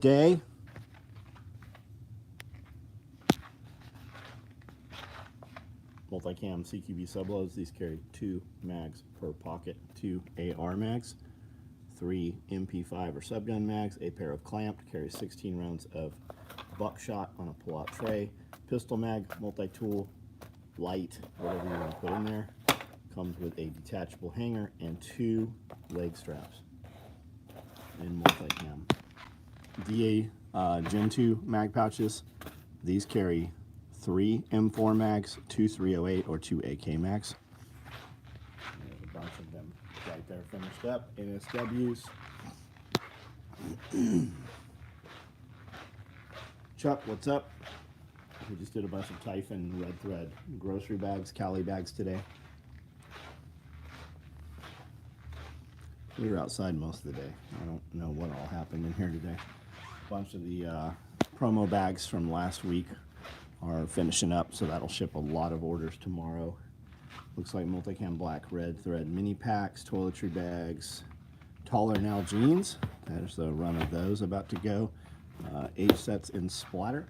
Day. Multicam CQB subloads. These carry 2 mags per pocket, 2 AR mags, 3 MP5 or subgun mags, a pair of clamped, carries 16 rounds of buckshot on a pull-out tray, pistol mag, multi-tool, light, whatever you want to put in there. Comes with a detachable hanger and 2 leg straps in multicam. DA Gen 2 mag pouches. These carry 3 M4 mags, 2 308 or 2 AK mags. There's a bunch of them right there finished up. NSWs. Chuck, what's up? We just did a bunch of Typhon red thread grocery bags, Cali bags today. We were outside most of the day. I don't know what all happened in here today. A bunch of the promo bags from last week are finishing up, so that'll ship a lot of orders tomorrow. Looks like multicam black red thread mini packs, toiletry bags, taller now jeans. There's the run of those about to go. 8 sets in splatter.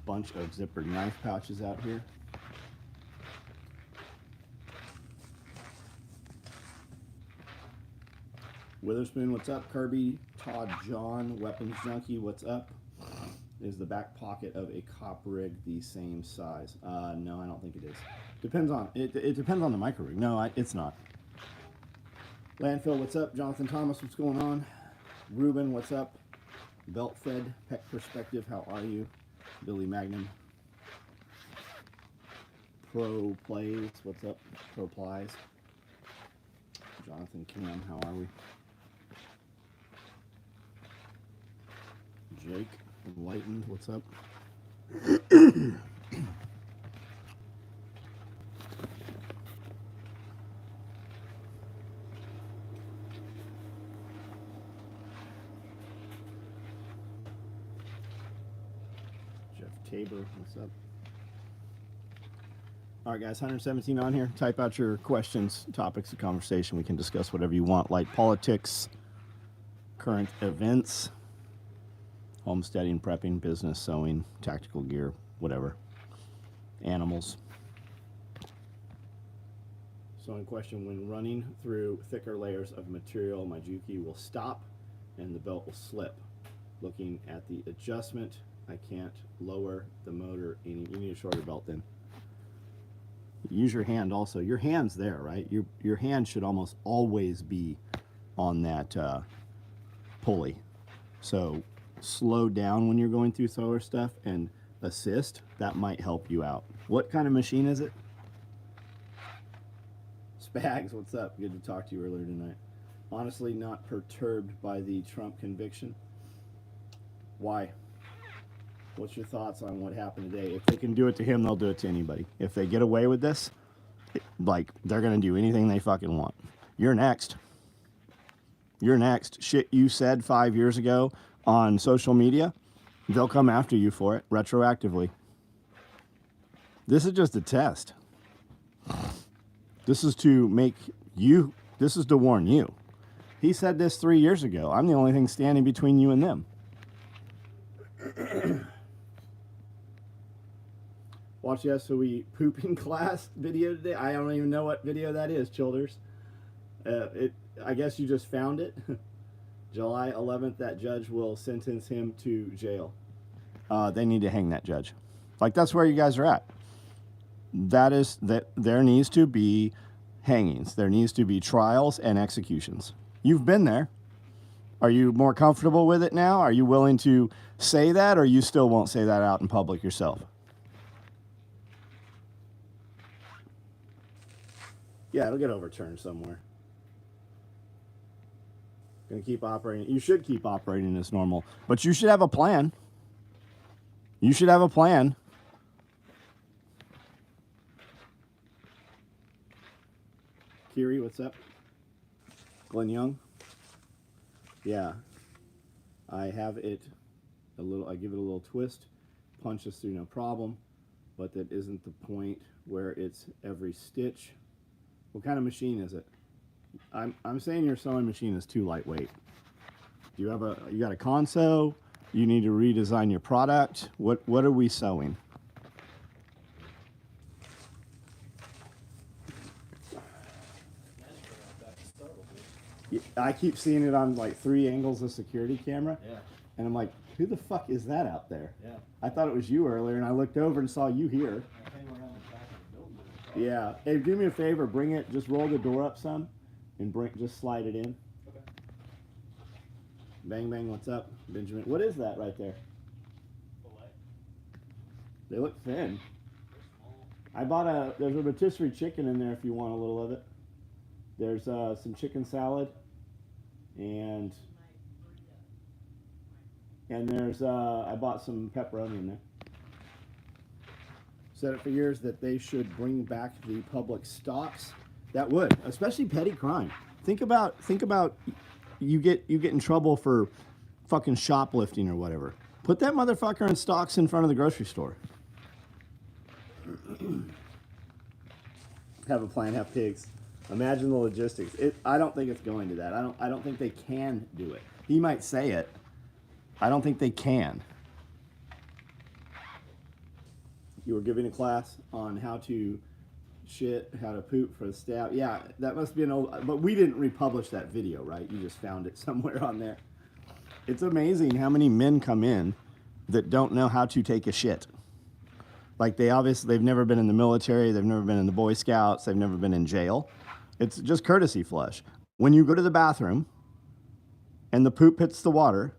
Bunch of zippered knife pouches out here. Witherspoon, what's up? Kirby, Todd, John, Weapons Junkie, what's up? Is the back pocket of a cop rig the same size? No, I don't think it is. Depends on it depends on the micro rig. No, it's not. Landfill, what's up? Jonathan Thomas, what's going on? Ruben, what's up? Belt Fed, Peck Perspective, how are you? Billy Magnum. Pro Plays, what's up? Pro Plies. Jonathan Cam, how are we? Jake, Enlightened, what's up? Jeff Tabor, what's up? All right, guys, 117 on here. Type out your questions, topics of conversation. We can discuss whatever you want, like politics, current events, homesteading, prepping, business, sewing, tactical gear, whatever. Animals. Sewing question: when running through thicker layers of material, my Juki will stop and the belt will slip. Looking at the adjustment, I can't lower the motor any. You need a shorter belt then. Use your hand also. Your hand's there, right? Your hand should almost always be on that pulley. So slow down when you're going through thrower stuff and assist. That might help you out. What kind of machine is it? Spags, what's up? Good to talk to you earlier tonight. Honestly, not perturbed by the Trump conviction. Why? What's your thoughts on what happened today? If they can do it to him, they'll do it to anybody. If they get away with this, like, they're going to do anything they fucking want. You're next. You're next. Shit you said 5 years ago on social media, they'll come after you for it retroactively. This is just a test. This is to make you, this is to warn you. He said this 3 years ago. I'm the only thing standing between you and them. Watch the SOE pooping class video today. I don't even know what video that is, Childers. I guess you just found it. July 11th, that judge will sentence him to jail. They need to hang that judge. Like, that's where you guys are at. There needs to be hangings. There needs to be trials and executions. You've been there. Are you more comfortable with it now? Are you willing to say that, or you still won't say that out in public yourself? Yeah, it'll get overturned somewhere. Gonna keep operating. You should keep operating as normal, but you should have a plan. You should have a plan. Kiri, what's up? Glenn Young? Yeah. I have it a little, I give it a little twist, punches through no problem, but that isn't the point where it's every stitch. What kind of machine is it? I'm saying your sewing machine is too lightweight. Do you got a console? You need to redesign your product. What are we sewing? I keep seeing it on like 3 angles of security camera. Yeah. And I'm like, who the fuck is that out there? Yeah. I thought it was you earlier, and I looked over and saw you here. I came around the back of the building. Yeah. Hey, do me a favor. Bring it. Just roll the door up some, and just slide it in. Okay. Bang bang. What's up, Benjamin? What is that right there? Filet. They look thin. They're small. I bought there's a rotisserie chicken in there if you want a little of it. There's some chicken salad, and there's I bought some pepperoni in there. Said it for years that they should bring back the public stocks. That would, especially petty crime. Think about you get in trouble for fucking shoplifting or whatever. Put that motherfucker in stocks in front of the grocery store. Have a plan, have pigs. Imagine the logistics. I don't think it's going to that. I don't think they can do it. He might say it. I don't think they can. You were giving a class on how to how to poop for the staff. Yeah, that must be an old, but we didn't republish that video, right? You just found it somewhere on there. It's amazing how many men come in that don't know how to take a shit. Like they've never been in the military, they've never been in the Boy Scouts, they've never been in jail. It's just courtesy flush. When you go to the bathroom and the poop hits the water,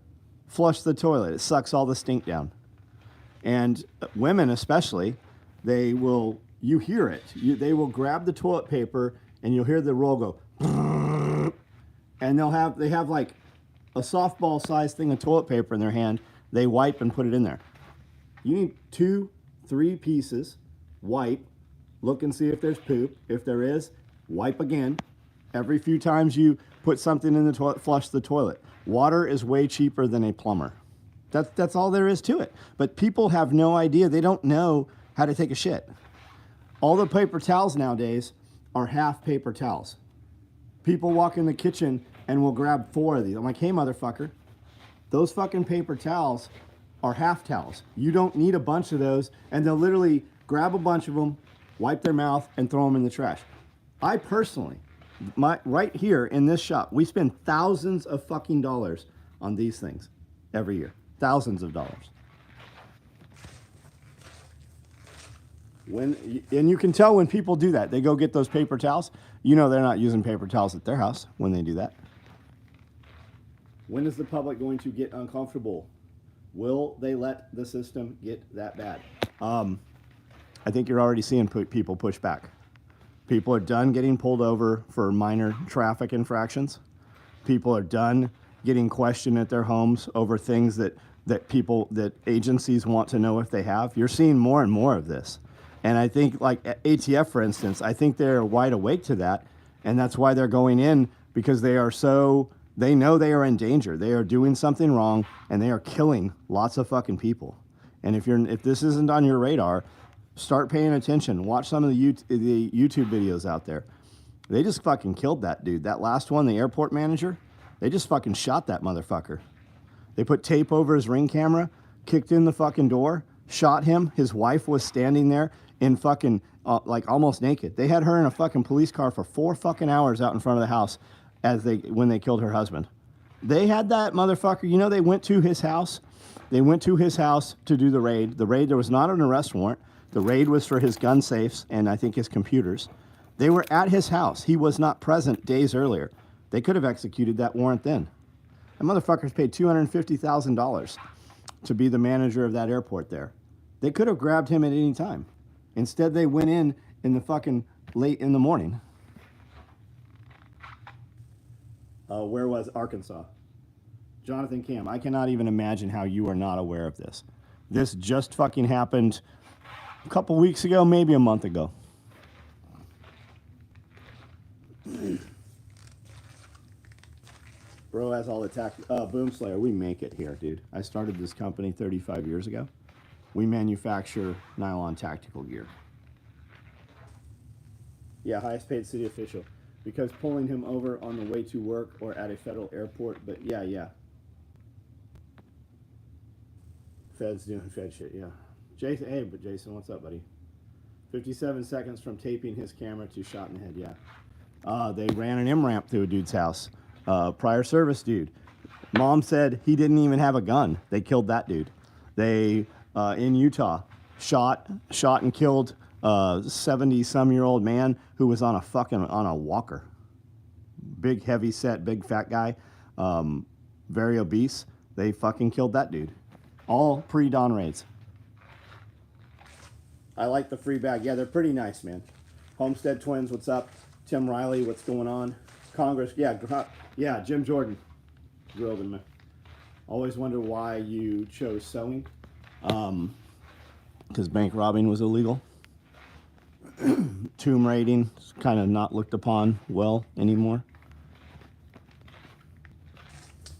flush the toilet. It sucks all the stink down. And women especially, you hear it. They will grab the toilet paper and you'll hear the roll go, and they have like a softball sized thing of toilet paper in their hand. They wipe and put it in there. You need 2-3 pieces, wipe, look and see if there's poop. If there is, wipe again. Every few times you put something in the toilet, flush the toilet. Water is way cheaper than a plumber. That's all there is to it. But people have no idea. They don't know how to take a shit. All the paper towels nowadays are half paper towels. People walk in the kitchen and will grab 4 of these. I'm like, hey, motherfucker, those fucking paper towels are half towels. You don't need a bunch of those. And they'll literally grab a bunch of them, wipe their mouth, and throw them in the trash. I personally, right here in this shop, we spend thousands of fucking dollars on these things every year. Thousands of dollars. And you can tell when people do that. They go get those paper towels. You know they're not using paper towels at their house when they do that. When is the public going to get uncomfortable? Will they let the system get that bad? I think you're already seeing people push back. People are done getting pulled over for minor traffic infractions. People are done getting questioned at their homes over things that agencies want to know if they have. You're seeing more and more of this. And I think like ATF, for instance, I think they're wide awake to that. And that's why they're going in, because they know they are in danger. They are doing something wrong and they are killing lots of fucking people. And if this isn't on your radar, start paying attention. Watch some of the YouTube videos out there. They just fucking killed that dude. That last one, the airport manager, they just fucking shot that motherfucker. They put tape over his Ring camera, kicked in the fucking door, shot him. His wife was standing there in fucking, like almost naked. They had her in a fucking police car for 4 fucking hours out in front of the house when they killed her husband. They had that motherfucker, they went to his house. They went to his house to do the raid. The raid, there was not an arrest warrant. The raid was for his gun safes and I think his computers. They were at his house. He was not present days earlier. They could have executed that warrant then. That motherfucker's paid $250,000 to be the manager of that airport there. They could have grabbed him at any time. Instead, they went in the fucking late in the morning. Where was Arkansas? Jonathan Cam, I cannot even imagine how you are not aware of this. This just fucking happened a couple weeks ago, maybe a month ago. Bro has all the Boom Slayer, we make it here, dude. I started this company 35 years ago. We manufacture nylon tactical gear. Yeah, highest paid city official. because pulling him over on the way to work or at a federal airport. But yeah. Fed's doing Fed shit, yeah. Jason, hey, but Jason, what's up, buddy? 57 seconds from taping his camera to shot in the head, yeah. They ran an M-ramp through a dude's house. Prior service dude. Mom said he didn't even have a gun. They killed that dude. They, in Utah, shot and killed a 70-some-year-old man who was on a walker. Big, heavy set, big fat guy, very obese. They fucking killed that dude. All pre-dawn raids. I like the free bag. Yeah, they're pretty nice, man. Homestead Twins, what's up? Tim Riley, what's going on? Congress, yeah, Jim Jordan. Grilled him. Always wonder why you chose sewing. Because bank robbing was illegal. Tomb raiding is kind of not looked upon well anymore.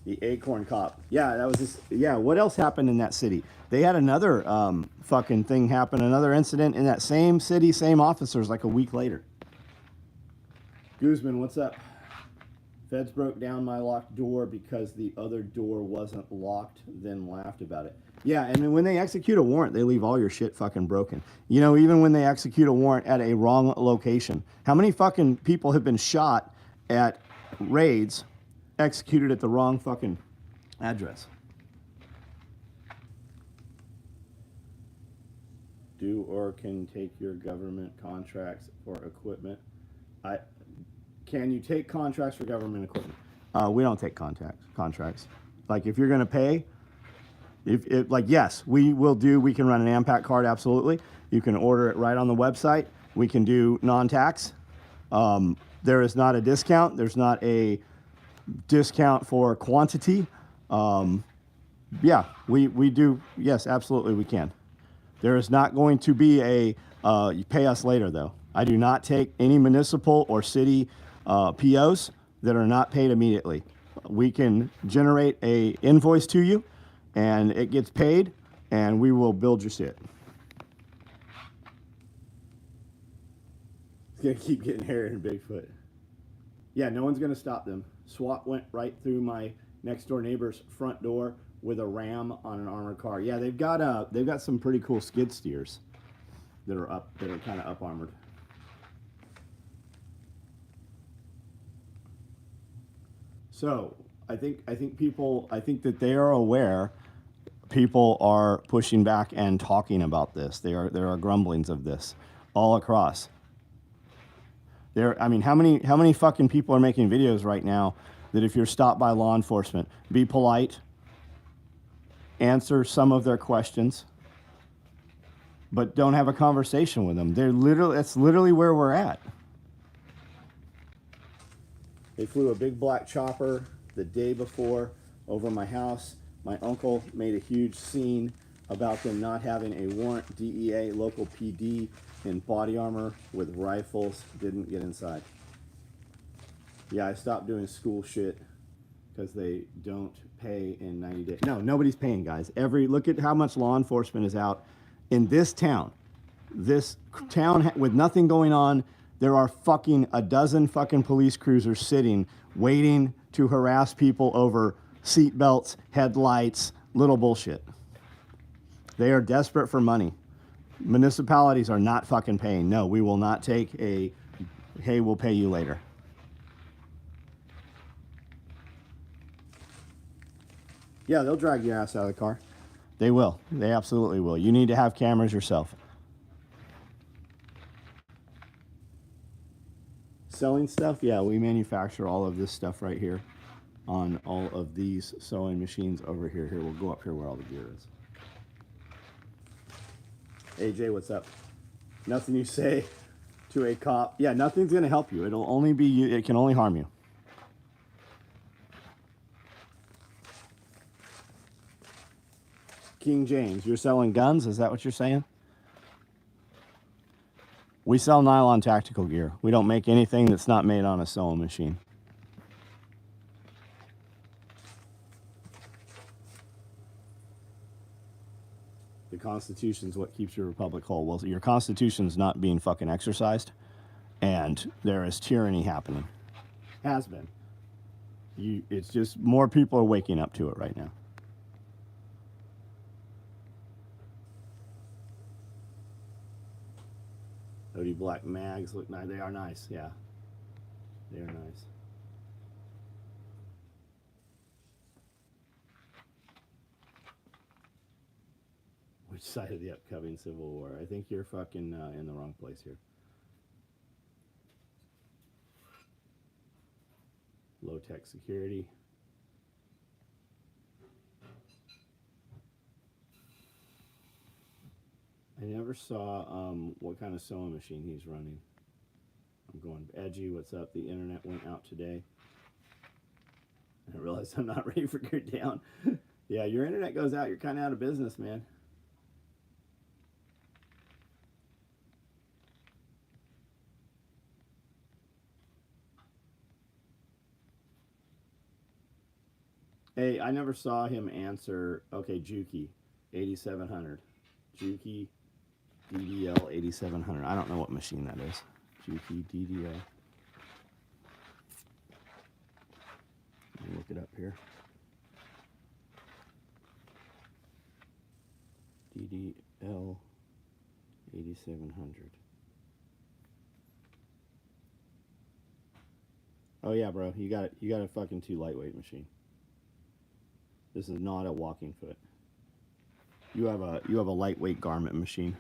The Acorn Cop. Yeah, that was just, yeah, what else happened in that city? They had another fucking thing happen, another incident in that same city, same officers, like a week later. Guzman, what's up? Feds broke down my locked door because the other door wasn't locked, then laughed about it. Yeah, and when they execute a warrant, they leave all your shit fucking broken. You know, even when they execute a warrant at a wrong location. How many fucking people have been shot at raids executed at the wrong fucking address? Do or can take your government contracts for equipment. Can you take contracts for government equipment? We don't take contracts. Like if you're going to pay, yes, we will do. We can run an AMPAC card, absolutely. You can order it right on the website. We can do non-tax. There is not a discount. There's not a discount for quantity. Yeah, we do. Yes, absolutely, we can. There is not going to be a you pay us later, though. I do not take any municipal or city POs that are not paid immediately. We can generate a invoice to you, and it gets paid, and we will build your shit. It's gonna keep getting Harry and Bigfoot. Yeah, no one's gonna stop them. SWAT went right through my next door neighbor's front door with a ram on an armored car. Yeah, they've got some pretty cool skid steers that are kind of up armored. So I think that they are aware. People are pushing back and talking about this. There are grumblings of this all across. I mean, how many fucking people are making videos right now that if you're stopped by law enforcement, be polite, answer some of their questions, but don't have a conversation with them. That's literally where we're at. They flew a big black chopper the day before over my house. My uncle made a huge scene about them not having a warrant. DEA, local PD in body armor with rifles didn't get inside. Yeah, I stopped doing school shit because they don't pay in 90 days. No, nobody's paying, guys. Look at how much law enforcement is out in this town. This town with nothing going on. There are fucking a dozen fucking police cruisers sitting, waiting to harass people over seat belts, headlights, little bullshit. They are desperate for money. Municipalities are not fucking paying. No, we will not take a, hey, we'll pay you later. Yeah, they'll drag your ass out of the car. They will. They absolutely will. You need to have cameras yourself. Selling stuff? Yeah, we manufacture all of this stuff right here on all of these sewing machines over here. Here, we'll go up here where all the gear is. AJ, what's up? Nothing you say to a cop. Yeah, nothing's going to help you. It'll only be you. It can only harm you. King James, you're selling guns? Is that what you're saying? We sell nylon tactical gear. We don't make anything that's not made on a sewing machine. The Constitution's what keeps your republic whole. Well, your Constitution's not being fucking exercised, and there is tyranny happening. Has been. It's just more people are waking up to it right now. OD Black mags look nice. They are nice, yeah. They are nice. Which side of the upcoming Civil War? I think you're fucking in the wrong place here. Low-tech security. I never saw what kind of sewing machine he's running. I'm going edgy. What's up? The internet went out today. I realized I'm not ready for gear down. Yeah, your internet goes out, you're kind of out of business, man. Hey, I never saw him answer. Okay, Juki, 8700. Juki, DDL 8700. I don't know what machine that is. Juki, DDL. Let me look it up here. DDL 8700. Oh yeah, bro, you got it. You got a fucking too lightweight machine. This is not a walking foot. You have a lightweight garment machine.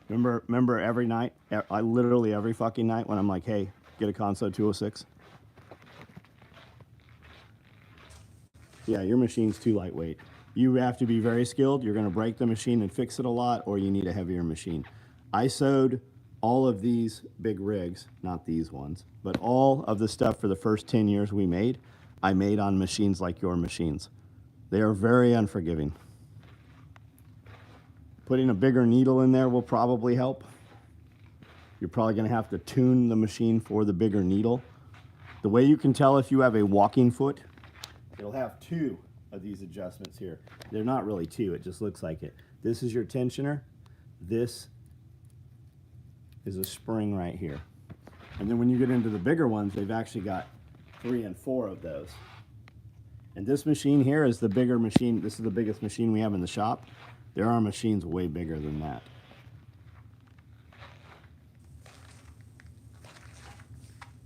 Remember every night, I literally every fucking night when I'm like, hey, get a Conso 206. Yeah, your machine's too lightweight. You have to be very skilled. You're going to break the machine and fix it a lot, or you need a heavier machine. I sewed all of these big rigs, not these ones, but all of the stuff for the first 10 years we made, I made on machines like your machines. They are very unforgiving. Putting a bigger needle in there will probably help. You're probably going to have to tune the machine for the bigger needle. The way you can tell if you have a walking foot, it'll have two of these adjustments here. They're not really two, it just looks like it. This is your tensioner. This is a spring right here. And then when you get into the bigger ones, they've actually got 3 and 4 of those. And this machine here is the bigger machine. This is the biggest machine we have in the shop. There are machines way bigger than that.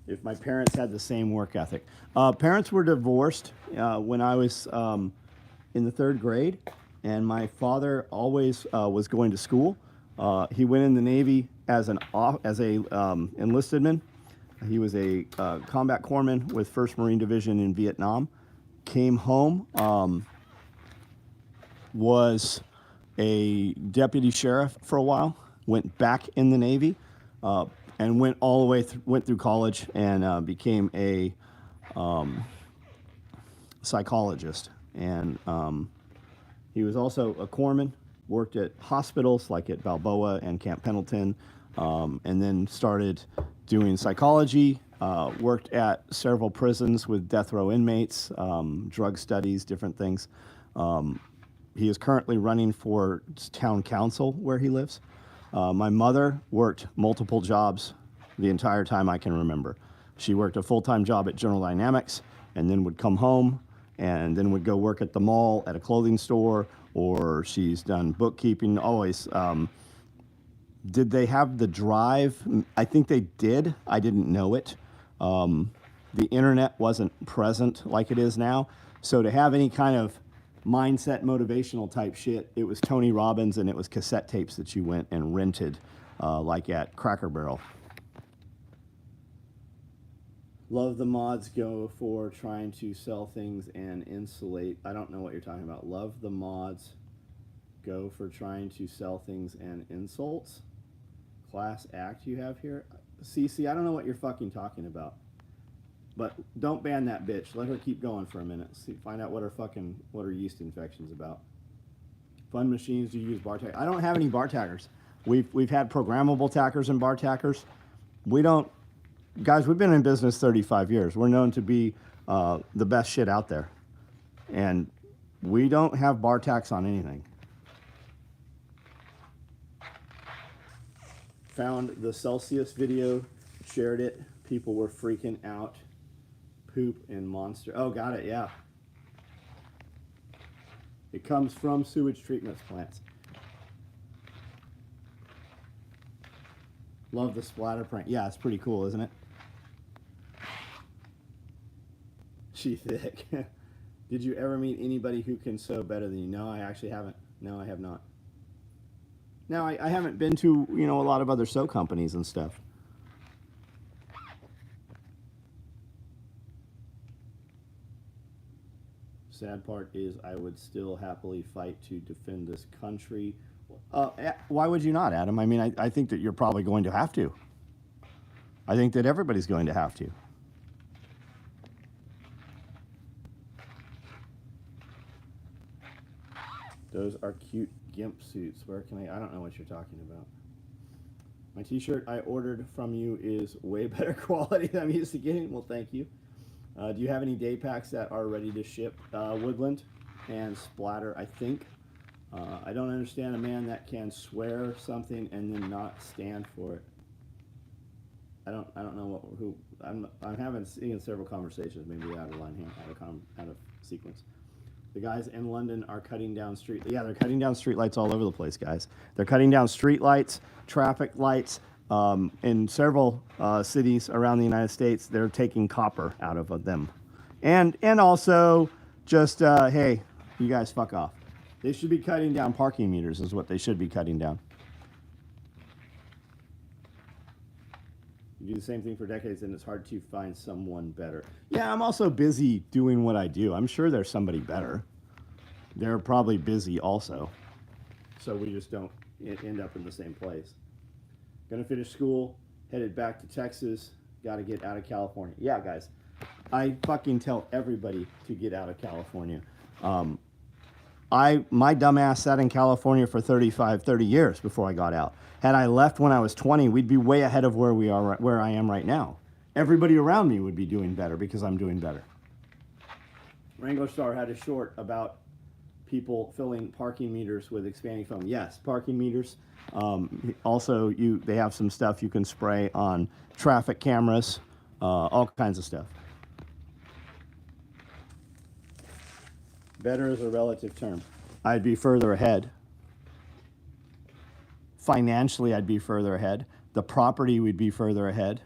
If my parents had the same work ethic. Parents were divorced when I was in the 3rd grade, and my father always was going to school. He went in the Navy as a enlisted man. He was a combat corpsman with 1st Marine Division in Vietnam. Came home, was a deputy sheriff for a while, went back in the Navy, and went all the way went through college and became a psychologist. And he was also a corpsman, worked at hospitals like at Balboa and Camp Pendleton, and then started doing psychology, worked at several prisons with death row inmates, drug studies, different things. He is currently running for town council where he lives. My mother worked multiple jobs the entire time I can remember. She worked a full-time job at General Dynamics and then would come home and then would go work at the mall at a clothing store, or she's done bookkeeping, always. Did they have the drive? I think they did. I didn't know it. The internet wasn't present like it is now. So to have any kind of mindset, motivational type shit, it was Tony Robbins and it was cassette tapes that you went and rented, like at Cracker Barrel. Love the mods go for trying to sell things and insulate. I don't know what you're talking about. Love the mods go for trying to sell things and insults. Class act you have here. CC, I don't know what you're fucking talking about. But don't ban that bitch. Let her keep going for a minute. See, find out what her yeast infection's about. Fun machines, do you use bar tackers? I don't have any bar tackers. We've had programmable tackers and bar tackers. We don't, guys, we've been in business 35 years. We're known to be the best shit out there. And we don't have bar tacks on anything. Found the Celsius video, shared it, People were freaking out. Poop and monster. Oh, got it, yeah. It comes from sewage treatment plants. Love the splatter prank. Yeah, it's pretty cool, isn't it? She thick. Did you ever meet anybody who can sew better than you? No, I actually haven't. No, I have not. No, I haven't been to, you know, a lot of other sew companies and stuff. Sad part is I would still happily fight to defend this country. Why would you not, Adam? I mean, I think that you're probably going to have to. I think that everybody's going to have to. Those are cute GIMP suits. Where can I don't know what you're talking about. My t-shirt I ordered from you is way better quality than I'm used to getting. Well, thank you. Do you have any day packs that are ready to ship? Woodland and Splatter, I think. I don't understand a man that can swear something and then not stand for it. I don't know who. I'm having several conversations, maybe out of line here, out of sequence. The guys in London are cutting down street. Yeah, they're cutting down street lights all over the place, guys. They're cutting down street lights, traffic lights. In several cities around the United States, they're taking copper out of them. And also just, hey, you guys fuck off. They should be cutting down parking meters is what they should be cutting down. You do the same thing for decades and it's hard to find someone better. Yeah, I'm also busy doing what I do. I'm sure there's somebody better. They're probably busy also. So we just don't end up in the same place. Gonna finish school, headed back to Texas, gotta get out of California. Yeah, guys, I fucking tell everybody to get out of California. My dumbass sat in California for 30 years before I got out. Had I left when I was 20, we'd be way ahead of where I am right now. Everybody around me would be doing better because I'm doing better. Rango Star had a short about people filling parking meters with expanding foam. Yes, parking meters. Also, they have some stuff you can spray on traffic cameras, all kinds of stuff. Better is a relative term. I'd be further ahead. Financially, I'd be further ahead. The property would be further ahead.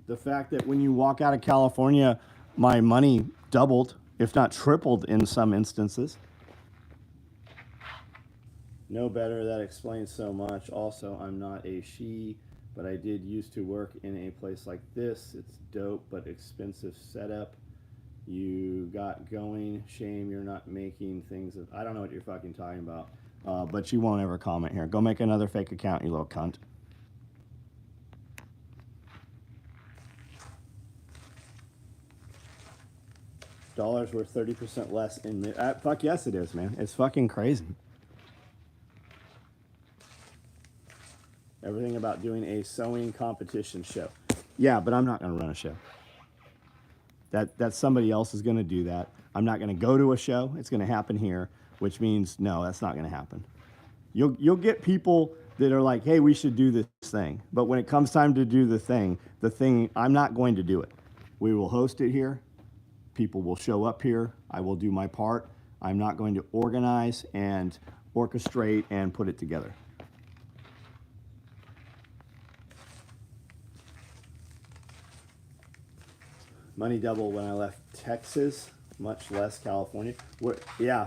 The fact that when you walk out of California, my money doubled, if not tripled in some instances. No better, that explains so much. Also, I'm not a she, but I did used to work in a place like this. It's dope, but expensive setup. You got going. Shame you're not making things. I don't know what you're fucking talking about, but you won't ever comment here. Go make another fake account, you little cunt. Dollars worth 30% less in fuck yes it is, man. It's fucking crazy. Everything about doing a sewing competition show. Yeah, but I'm not going to run a show. That's somebody else is going to do that. I'm not going to go to a show. It's going to happen here, which means no, that's not going to happen. You'll get people that are like, hey, we should do this thing. But when it comes time to do the thing, I'm not going to do it. We will host it here. People will show up here. I will do my part. I'm not going to organize and orchestrate and put it together. Money doubled when I left Texas, much less California. Yeah.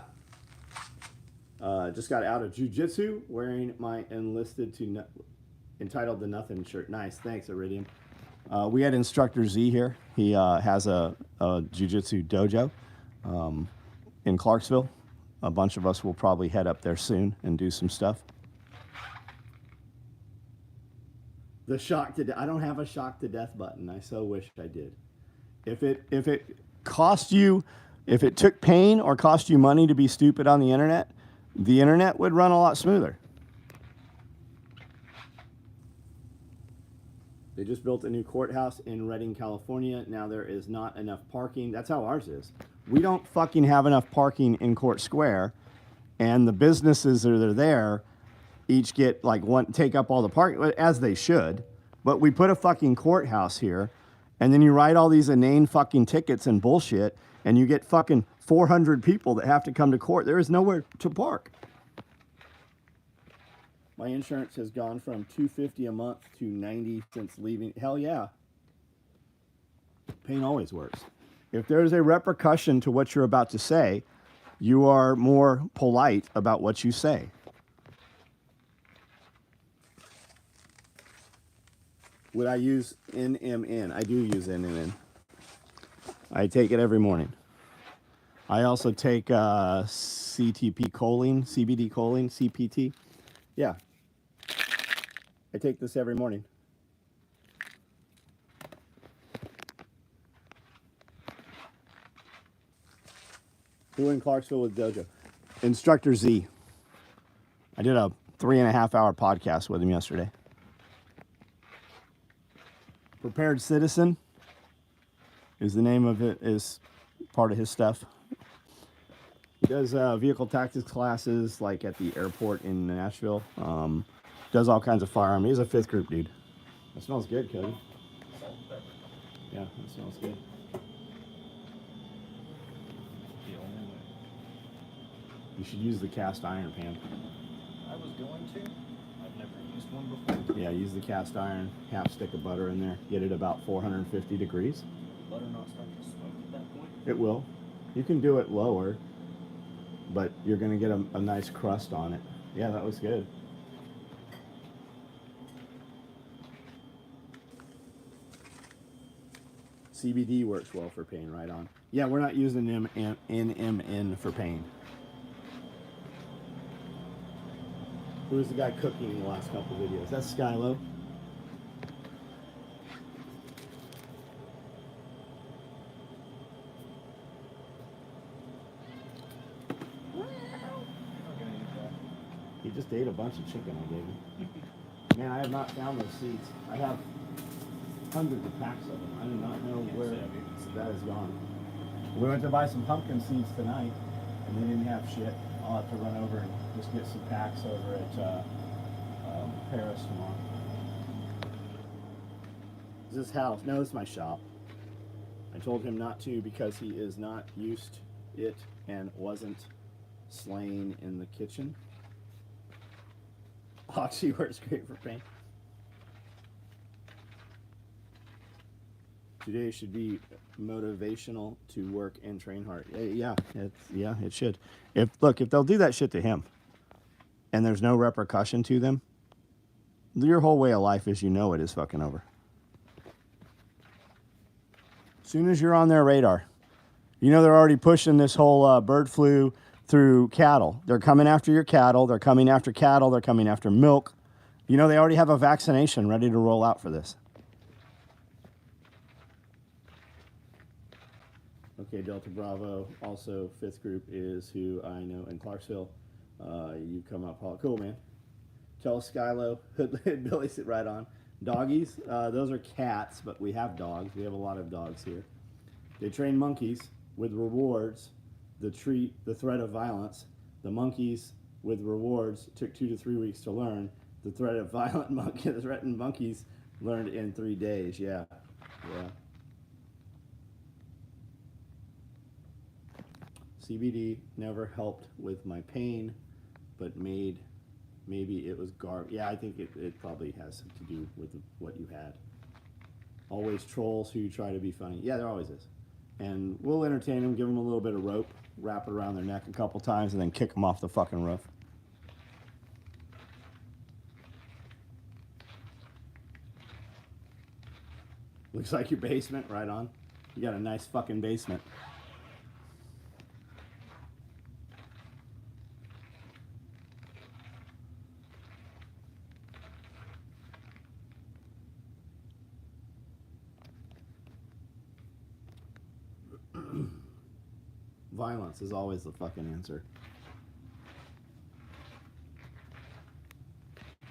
Just got out of jiu-jitsu wearing my entitled to nothing shirt. Nice, thanks, Iridium. We had Instructor Z here. He has a jiu-jitsu dojo in Clarksville. A bunch of us will probably head up there soon and do some stuff. The shock to death. I don't have a shock to death button. I so wish I did. If it cost you, if it took pain or cost you money to be stupid on the internet would run a lot smoother. They just built a new courthouse in Redding, California. Now there is not enough parking. That's how ours is. We don't fucking have enough parking in Court Square, and the businesses that are there each get like take up all the parking, as they should. But we put a fucking courthouse here, and then you write all these inane fucking tickets and bullshit, and you get fucking 400 people that have to come to court. There is nowhere to park. My insurance has gone from $250 a month to $90 since leaving. Hell yeah. Pain always works. If there's a repercussion to what you're about to say, you are more polite about what you say. Would I use NMN? I do use NMN. I take it every morning. I also take CTP choline, CBD choline, CPT. Yeah. I take this every morning. Who in Clarksville with Dojo? Instructor Z. I did a 3.5-hour podcast with him yesterday. Prepared Citizen is the name of it, is part of his stuff. He does vehicle tactics classes like at the airport in Nashville. Does all kinds of firearm. He's a 5th group dude. That smells good, Cody. Salt and pepper. Yeah, that smells good. The only way. You should use the cast iron pan. I was going to. I've never used one before. Yeah, use the cast iron, half stick of butter in there. Get it about 450 degrees. Butter not start to smoke at that point? It will. You can do it lower, but you're going to get a nice crust on it. Yeah, that looks good. CBD works well for pain, right on. Yeah, we're not using NMN for pain. Who was the guy cooking in the last couple videos? That's Skylo. He just ate a bunch of chicken I gave him. Man, I have not found those seeds. I have hundreds of packs of them. I do not know where that is gone. We went to buy some pumpkin seeds tonight, and they didn't have shit. I'll have to run over and just get some packs over at Paris tomorrow. Is this house? No, it's my shop. I told him not to because he is not used it and wasn't slain in the kitchen. Oxy works great for pain. Today should be motivational to work and train hard. Yeah, it should. If they'll do that shit to him, and there's no repercussion to them, your whole way of life as you know it is fucking over. As soon as you're on their radar, you know they're already pushing this whole bird flu through cattle. They're coming after your cattle. They're coming after cattle. They're coming after milk. You know they already have a vaccination ready to roll out for this. Okay, Delta Bravo, also 5th group is who I know in Clarksville. You come up, cool, man. Tell Skylo, Billy sit right on. Doggies, those are cats, but we have dogs. We have a lot of dogs here. They train monkeys with rewards, the threat of violence. The monkeys with rewards took 2 to 3 weeks to learn. The threatened monkeys learned in 3 days. Yeah. CBD never helped with my pain, but maybe it was Yeah, I think it probably has something to do with what you had. Always trolls who try to be funny. Yeah, there always is. And we'll entertain them, give them a little bit of rope, wrap it around their neck a couple times, and then kick them off the fucking roof. Looks like your basement, right on. You got a nice fucking basement. Violence is always the fucking answer.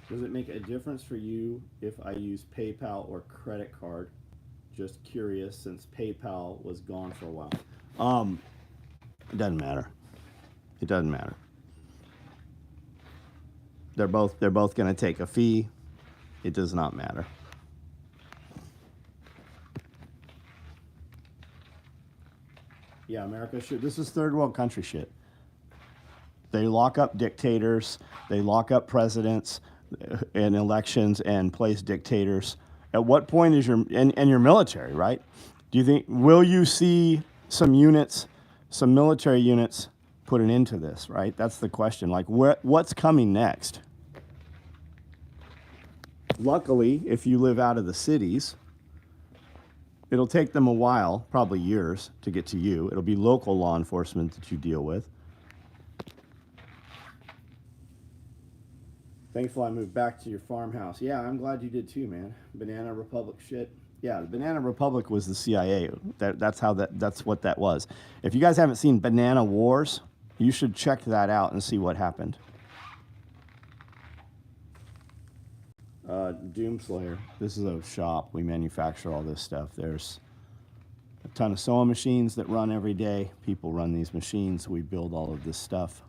Does it make a difference for you if I use PayPal or credit card? Just curious, since PayPal was gone for a while. It doesn't matter. It doesn't matter. They're both going to take a fee. It does not matter. Yeah, America should. This is third world country shit. They lock up dictators. They lock up presidents in elections and place dictators. At what point is your and your military, right? Do you think will you see some units, some military units, put an end to this? Right. That's the question. Like, what's coming next? Luckily, if you live out of the cities, it'll take them a while, probably years, to get to you. It'll be local law enforcement that you deal with. Thankful I moved back to your farmhouse. Yeah, I'm glad you did too, man. Banana Republic shit. Yeah, the Banana Republic was the CIA. That's what that was. If you guys haven't seen Banana Wars, you should check that out and see what happened. Doomslayer. This is a shop. We manufacture all this stuff. There's a ton of sewing machines that run every day. People run these machines. We build all of this stuff.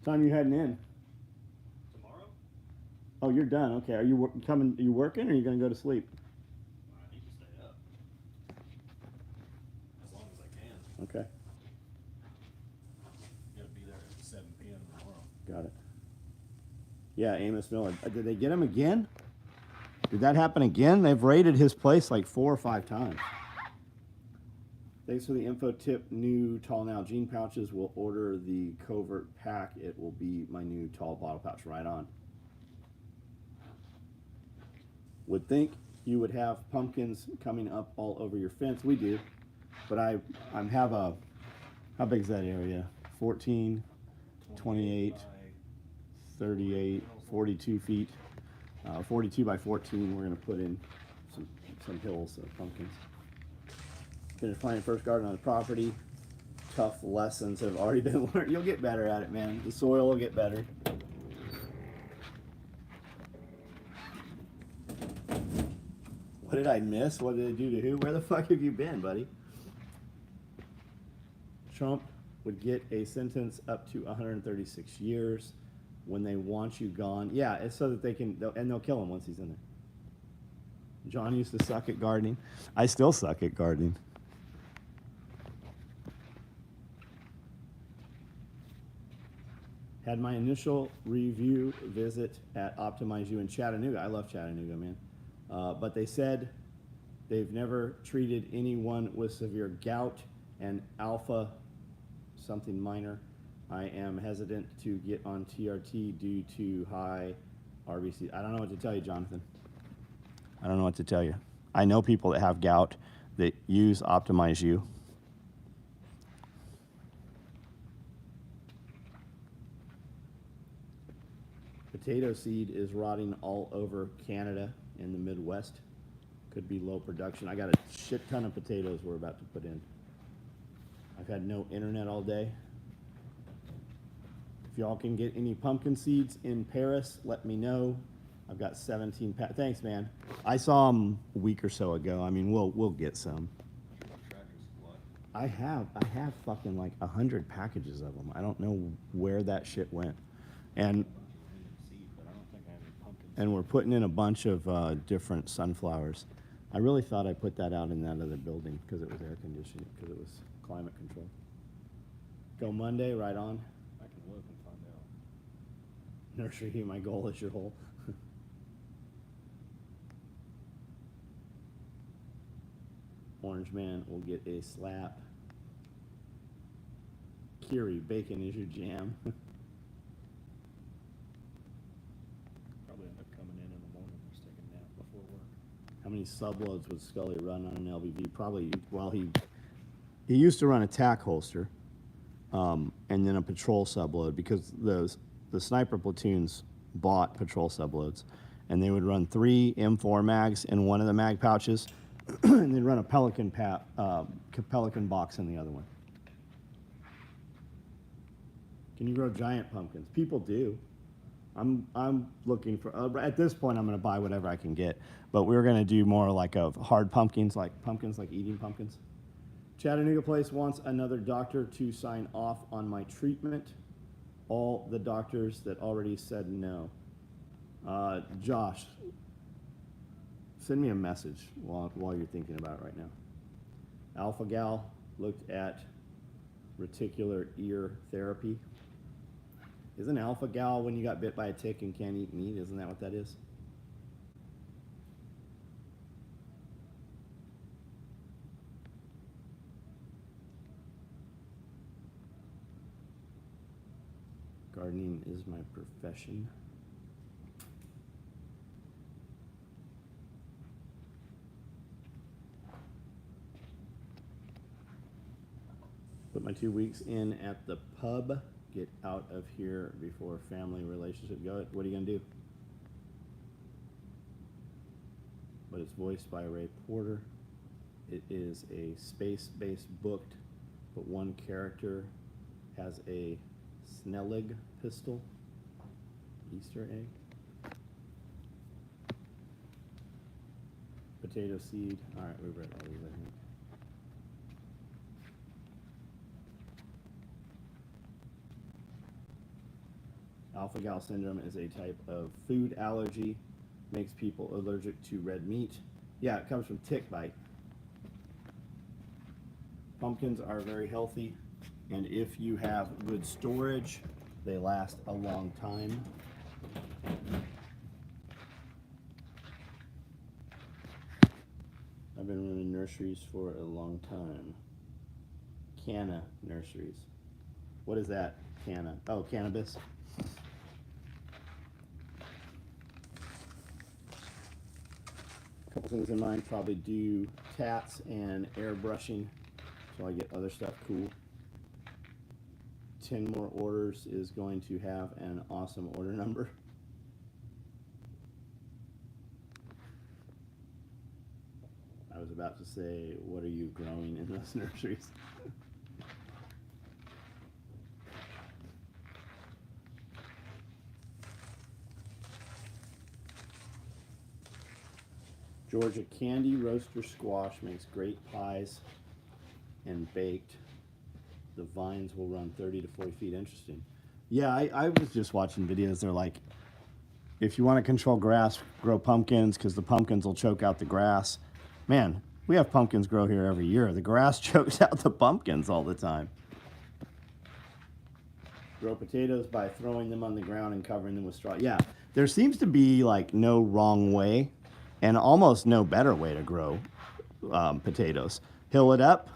What time you heading in? Tomorrow? Oh, you're done. Okay. Are you coming? Are you working, or are you going to go to sleep? I need to stay up. As long as I can. Okay. Gotta be there at 7 p.m. tomorrow. Got it. Yeah, Amos Miller. Did they get him again? Did that happen again? They've raided his place like 4 or 5 times. Thanks for the info tip. New tall Nalgene pouches. Will order the covert pack. It will be my new tall bottle pouch. Right on. Would think you would have pumpkins coming up all over your fence. We do, but I have a, how big is that area? 14, 28, 38, 42 feet. 42 by 14. We're gonna put in some hills of pumpkins. Finished planting first garden on the property. Tough lessons have already been learned. You'll get better at it, man. The soil will get better. What did I miss? What did I do to who? Where the fuck have you been, buddy? Trump would get a sentence up to 136 years when they want you gone. Yeah, it's so that they can, and they'll kill him once he's in there. John used to suck at gardening. I still suck at gardening. Had my initial review visit at Optimize You in Chattanooga. I love Chattanooga, man. But they said they've never treated anyone with severe gout and alpha something minor. I am hesitant to get on TRT due to high RBC. I don't know what to tell you, Jonathan. I don't know what to tell you. I know people that have gout that use Optimize You. Potato seed is rotting all over Canada in the Midwest. Could be low production. I got a shit ton of potatoes we're about to put in. I've had no internet all day. If y'all can get any pumpkin seeds in Paris, let me know. I've got 17 thanks, man. I saw them a week or so ago. I mean, we'll get some. I have fucking like 100 packages of them. I don't know where that shit went. And we're putting in a bunch of different sunflowers. I really thought I put that out in that other building because it was air conditioned, because it was climate controlled. Go Monday, right on. I can look and find out. Nursery, my goal is your hole. Orange man will get a slap. Kiri, bacon is your jam. Probably end up coming in the morning, just take a nap before work. How many subloads would Scully run on an LBV? Probably, well, he used to run a tack holster, and then a patrol subload, because the sniper platoons bought patrol subloads, and they would run 3 M4 mags in one of the mag pouches, and they'd run a Pelican box in the other one. Can you grow giant pumpkins? People do. I'm looking for, at this point, I'm going to buy whatever I can get. But we're going to do more like of hard pumpkins like eating pumpkins. Chattanooga Place wants another doctor to sign off on my treatment. all the doctors that already said no. Josh, send me a message while you're thinking about it right now. Alpha Gal looked at reticular ear therapy. Isn't Alpha Gal when you got bit by a tick and can't eat meat? Isn't that what that is? Gardening is my profession. Put my 2 weeks in at the pub. Get out of here before family relationship. Go. What are you gonna do? But it's voiced by Ray Porter. It is a space-based book, but one character has a Snellig pistol. Easter egg. Potato seed. All right, we've read all these, I think. Alpha-gal syndrome is a type of food allergy, makes people allergic to red meat. Yeah, it comes from tick bite. Pumpkins are very healthy, and if you have good storage, they last a long time. I've been running nurseries for a long time. Canna nurseries. What is that? Canna. Oh, cannabis. Couple things in mind, probably do tats and airbrushing so I get other stuff cool. 10 more orders is going to have an awesome order number. I was about to say, what are you growing in those nurseries? Georgia Candy Roaster Squash makes great pies and baked. The vines will run 30 to 40 feet. Interesting. Yeah, I was just watching videos. They're like, if you want to control grass, grow pumpkins because the pumpkins will choke out the grass. Man, we have pumpkins grow here every year. The grass chokes out the pumpkins all the time. Grow potatoes by throwing them on the ground and covering them with straw. Yeah, there seems to be like no wrong way and almost no better way to grow potatoes. Hill it up,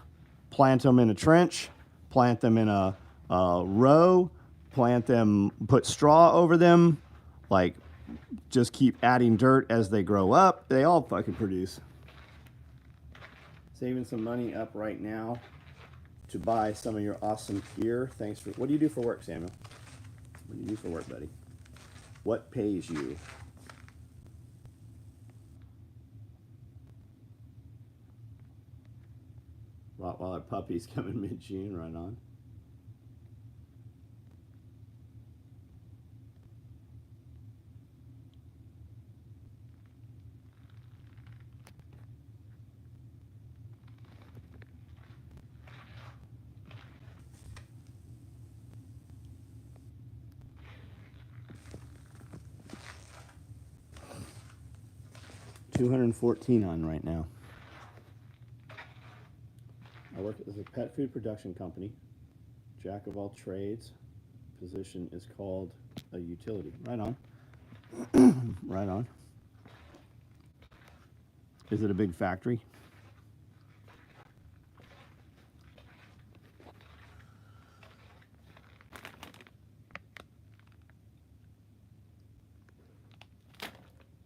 plant them in a trench, plant them in a row, plant them, put straw over them, like just keep adding dirt as they grow up. They all fucking produce. Saving some money up right now to buy some of your awesome gear. Thanks for, what do you do for work, Samuel? What do you do for work, buddy? What pays you? Rottweiler puppies coming mid-June, right on. $214 on right now. I work as a pet food production company. Jack of all trades. Position is called a utility. Right on. Right on. Is it a big factory?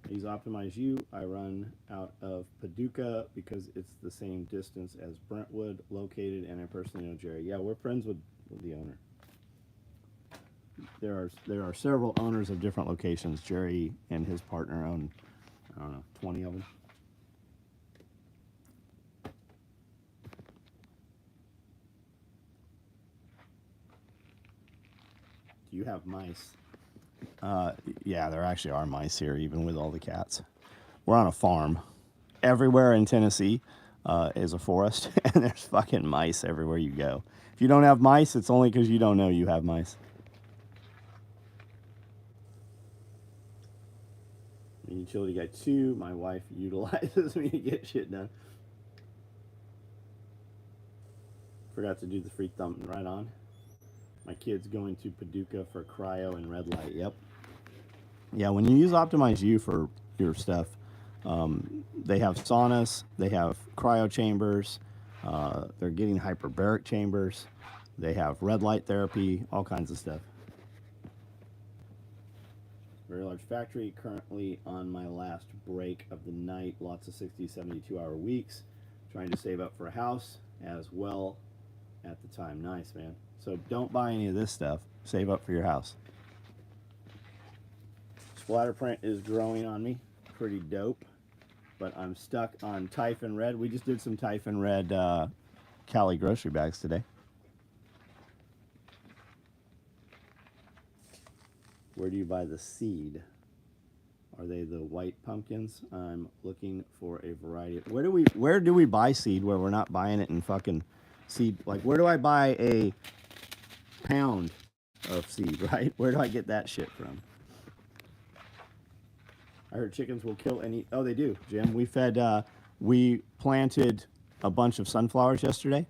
These Optimize You, I run out of Paducah because it's the same distance as Brentwood located, and I personally know Jerry. Yeah, we're friends with the owner. There are several owners of different locations. Jerry and his partner own, I don't know, 20 of them. Do you have mice? Yeah, there actually are mice here, even with all the cats. We're on a farm. Everywhere in Tennessee is a forest, and there's fucking mice everywhere you go. If you don't have mice, it's only because you don't know you have mice. Utility guy 2, my wife utilizes me to get shit done. Forgot to do the free thumb right on. My kid's going to Paducah for cryo and red light. Yep. Yeah, when you use Optimize U for your stuff, they have saunas, they have cryo chambers, they're getting hyperbaric chambers, they have red light therapy, all kinds of stuff. Very large factory, currently on my last break of the night, lots of 60, 72-hour weeks, trying to save up for a house as well at the time. Nice, man. So don't buy any of this stuff. Save up for your house. Splatter print is growing on me. Pretty dope. But I'm stuck on Typhon Red. We just did some Typhon Red Cali grocery bags today. Where do you buy the seed? Are they the white pumpkins? I'm looking for a variety. Where do we buy seed where we're not buying it in fucking seed? Like, where do I buy a pound of seed, right? Where do I get that shit from? I heard chickens will kill any. Oh, they do, Jim. We planted a bunch of sunflowers yesterday,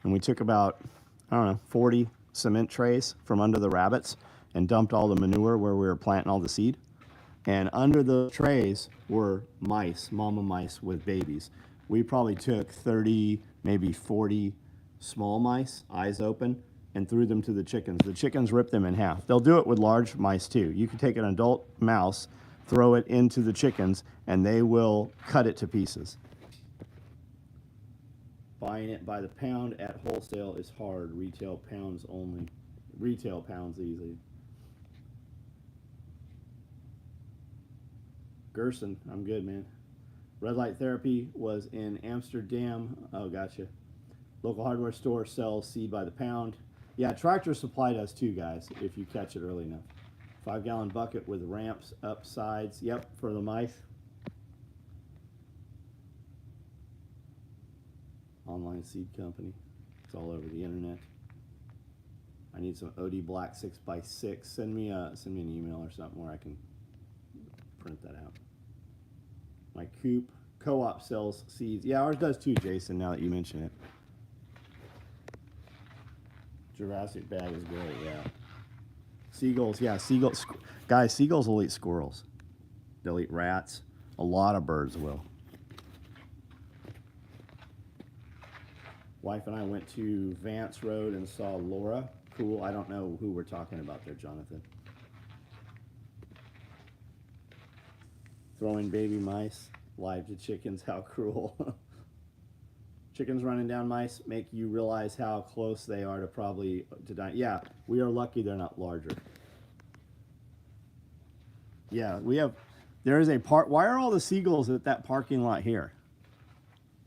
and we took about, I don't know, 40 cement trays from under the rabbits and dumped all the manure where we were planting all the seed. And under the trays were mice, mama mice with babies. We probably took 30, maybe 40 small mice, eyes open, and threw them to the chickens. The chickens ripped them in half. They'll do it with large mice too. You can take an adult mouse, throw it into the chickens, and they will cut it to pieces. Buying it by the pound at wholesale is hard. Retail pounds only. Retail pounds easy. Gerson, I'm good, man. Red light therapy was in Amsterdam. Oh, gotcha. Local hardware store sells seed by the pound. Yeah, Tractor Supply does too, guys, if you catch it early enough. 5-gallon bucket with ramps up sides. Yep, for the mice. Online seed company. It's all over the internet. I need some OD Black 6x6. Send me an email or something where I can print that out. My coop co-op sells seeds. Yeah, ours does too, Jason, now that you mention it. Jurassic bag is great, yeah. Seagulls, yeah, seagulls. Guys, seagulls will eat squirrels. They'll eat rats. A lot of birds will. Wife and I went to Vance Road and saw Laura. Cool. I don't know who we're talking about there, Jonathan. Throwing baby mice live to chickens. How cruel. Chickens running down mice make you realize how close they are to die. Yeah, we are lucky they're not larger. Yeah, there is a part. Why are all the seagulls at that parking lot here?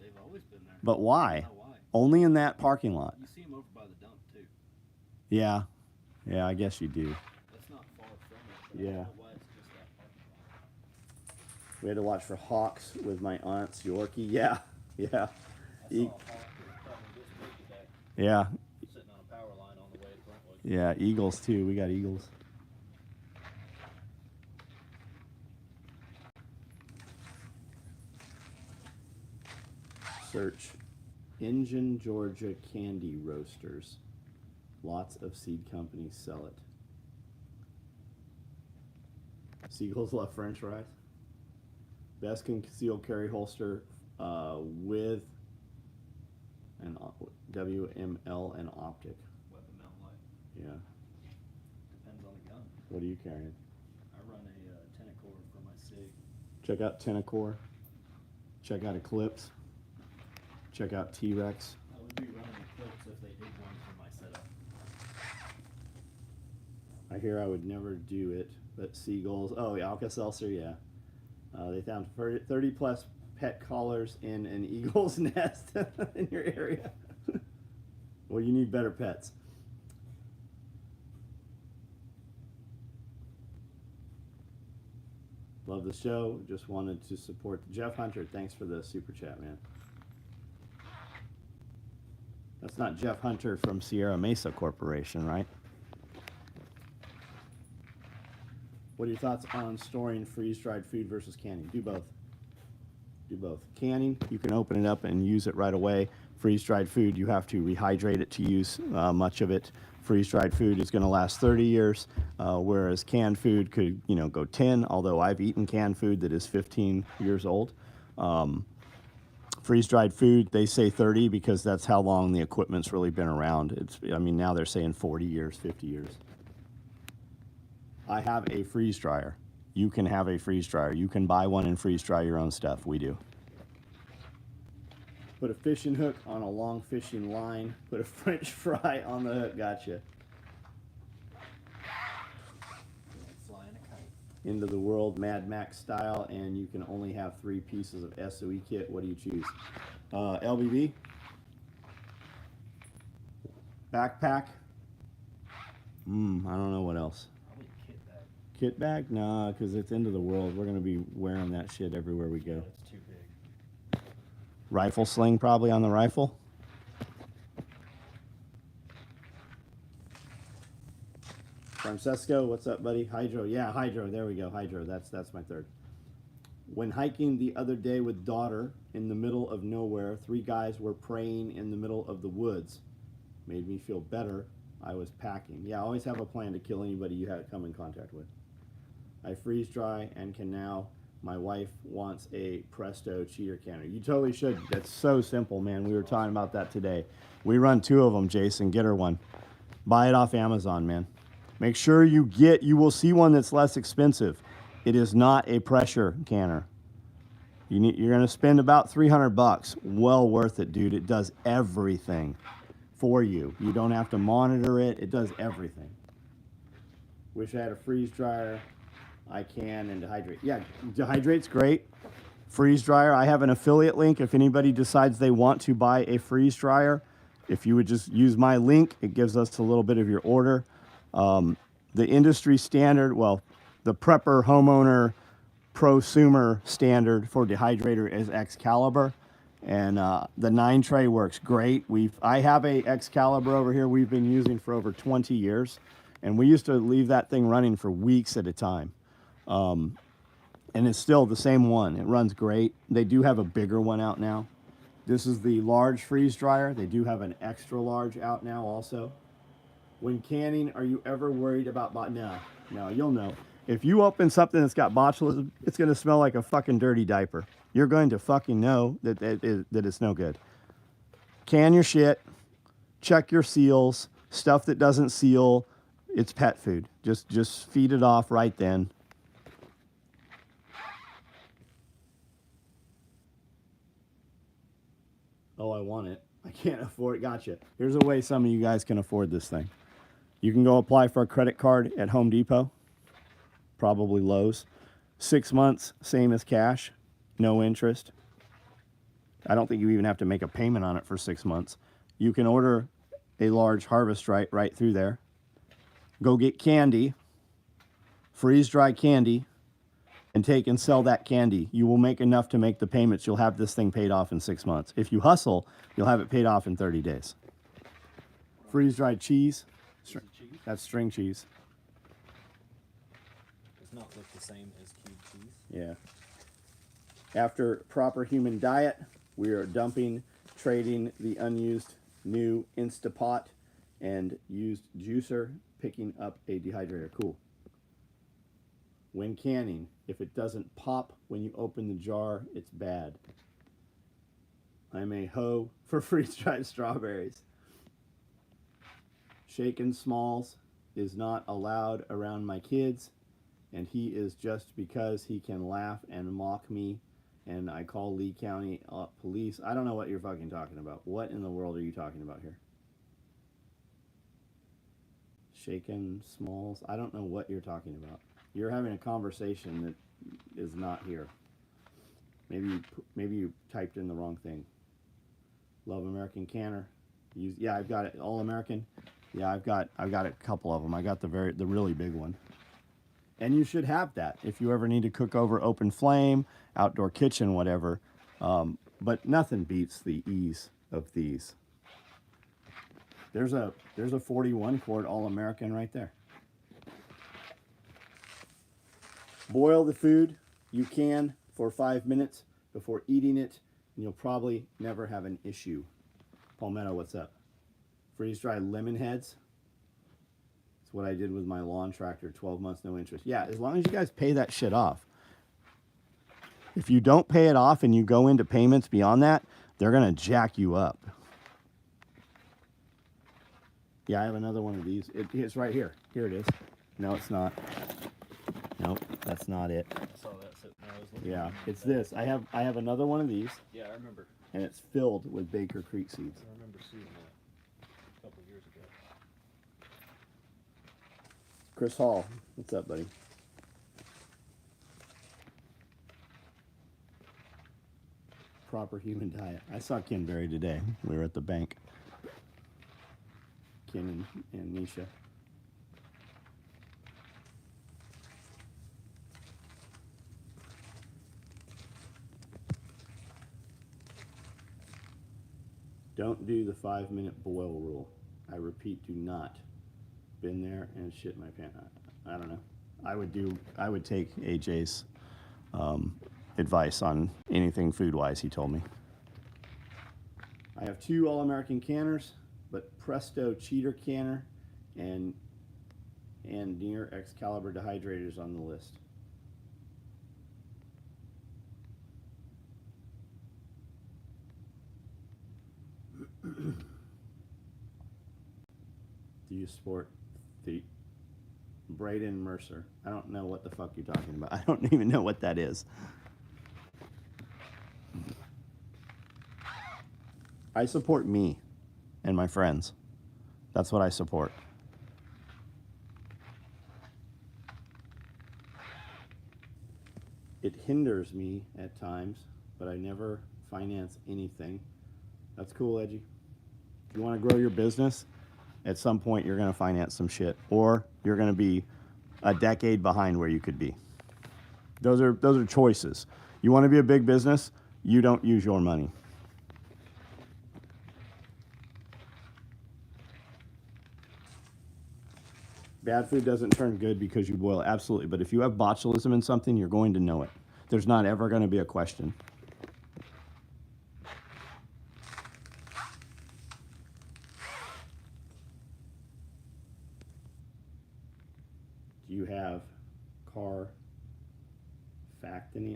They've always been there. But why? I don't know why. Only in that parking lot. You see them over by the dump too. Yeah, I guess you do. That's not far from it. Yeah. I don't know why it's just that parking lot. We had to watch for hawks with my aunt's Yorkie. Yeah. I saw a hawk that was probably this big today, Yeah. sitting on a power line on the way to Brentwood. Yeah, eagles too. We got eagles. Search Engine, Georgia candy roasters. Lots of seed companies sell it. Seagulls love French fries. Best concealed carry holster with an WML and optic. Weapon mount light. Yeah. Depends on the gun. What are you carrying? I run a Tenacore for my SIG. Check out Tenacore. Check out Eclipse. Check out T-Rex. I would be running Eclipse if they did one for my setup. I hear I would never do it, but seagulls. Oh, Alka-Seltzer, yeah. They found 30 plus pet collars in an eagle's nest in your area. Well, you need better pets. Love the show. Just wanted to support Jeff Hunter. Thanks for the super chat, man. That's not Jeff Hunter from Sierra Mesa Corporation, right? What are your thoughts on storing freeze-dried food versus canning? Do both. Do both. Canning, you can open it up and use it right away. Freeze-dried food, you have to rehydrate it to use much of it. Freeze-dried food is going to last 30 years, whereas canned food could, go 10. Although I've eaten canned food that is 15 years old. Freeze-dried food, they say 30 because that's how long the equipment's really been around. Now they're saying 40 years, 50 years. I have a freeze dryer. You can have a freeze dryer. You can buy one and freeze dry your own stuff. We do. Put a fishing hook on a long fishing line. Put a French fry on the hook. Gotcha. Flying a kite. Into the world Mad Max style, and you can only have 3 pieces of SOE kit. What do you choose? LBB? Backpack? I don't know what else. Probably kit bag. Kit bag? Nah, because it's end of the world. We're going to be wearing that shit everywhere we go. It's too big. Rifle sling probably on the rifle. Francesco, what's up, buddy? Hydro, yeah, hydro. There we go, hydro. That's my third. When hiking the other day with daughter in the middle of nowhere, 3 guys were praying in the middle of the woods. Made me feel better. I was packing. Yeah, always have a plan to kill anybody you come in contact with. I freeze dry and can now. My wife wants a Presto cheater canner. You totally should. That's so simple, man. We were talking about that today. We run 2 of them, Jason. Get her one. Buy it off Amazon, man. Make sure you will see one that's less expensive. It is not a pressure canner. You're going to spend about $300. Well worth it, dude. It does everything for you. You don't have to monitor it. It does everything. Wish I had a freeze dryer. I can, and dehydrate. Yeah, dehydrate's great. Freeze dryer. I have an affiliate link. If anybody decides they want to buy a freeze dryer, if you would just use my link, it gives us a little bit of your order. The industry standard, well, the prepper, homeowner, prosumer standard for dehydrator is Excalibur, and the 9 tray works great. I have a Excalibur over here we've been using for over 20 years, and we used to leave that thing running for weeks at a time. And it's still the same one. It runs great. They do have a bigger one out now. This is the large freeze dryer. They do have an extra large out now also. When canning, are you ever worried about No, you'll know. If you open something that's got botulism, it's going to smell like a fucking dirty diaper. You're going to fucking know that it's no good. Can your shit. Check your seals. Stuff that doesn't seal, it's pet food. Just feed it off right then. Oh, I want it. I can't afford it. Gotcha. Here's a way some of you guys can afford this thing. You can go apply for a credit card at Home Depot, probably Lowe's. 6 months, same as cash, no interest. I don't think you even have to make a payment on it for 6 months. You can order a large harvest right through there. Go get candy, freeze dry candy, and take and sell that candy. You will make enough to make the payments. You'll have this thing paid off in 6 months. If you hustle, you'll have it paid off in 30 days. Freeze dried cheese. That's string cheese. Does not look the same as cube cheese. Yeah. After proper human diet, we are dumping, trading the unused new Instapot and used juicer, picking up a dehydrator. Cool. When canning, if it doesn't pop when you open the jar, it's bad. I'm a hoe for freeze-dried strawberries. Shaken Smalls is not allowed around my kids, and he is just because he can laugh and mock me, and I call Lee County police. I don't know what you're fucking talking about. What in the world are you talking about here? Shaken Smalls? I don't know what you're talking about. You're having a conversation that is not here. Maybe you typed in the wrong thing. Love American Canner. Yeah, I've got it. All American. Yeah, I've got a couple of them. I got the really big one. And you should have that if you ever need to cook over open flame, outdoor kitchen, whatever. But nothing beats the ease of these. There's a 41 quart All American right there. Boil the food you can for 5 minutes before eating it, and you'll probably never have an issue. Palmetto, what's up? Freeze-dried lemon heads. That's what I did with my lawn tractor, 12 months, no interest. Yeah, as long as you guys pay that shit off. If you don't pay it off and you go into payments beyond that, they're going to jack you up. Yeah, I have another one of these. It's right here. Here it is. No, it's not. Nope, that's not it. I saw that sitting there. I was looking Yeah, at it's that. this. I have another one of these, Yeah, I remember. and it's filled with Baker Creek seeds. I remember seeing that a couple years ago. Chris Hall, what's up, buddy? Proper human diet. I saw Ken Berry today. We were at the bank. Ken and Nisha. Don't do the 5-minute boil rule. I repeat, do not. Been there and shit my pants. I don't know. I would take AJ's advice on anything food-wise, he told me. I have 2 All-American canners, but Presto Cheater canner and near Excalibur dehydrators on the list. Do you support the Braden Mercer? I don't know what the fuck you're talking about. I don't even know what that is. I support me and my friends. That's what I support. It hinders me at times, but I never finance anything. That's cool, Edgy. If you want to grow your business, at some point you're going to finance some shit, or you're going to be a decade behind where you could be. Those are choices. You want to be a big business, you don't use your money. Bad food doesn't turn good because you boil, absolutely. But if you have botulism in something, you're going to know it. There's not ever going to be a question. Do you have carfactiny?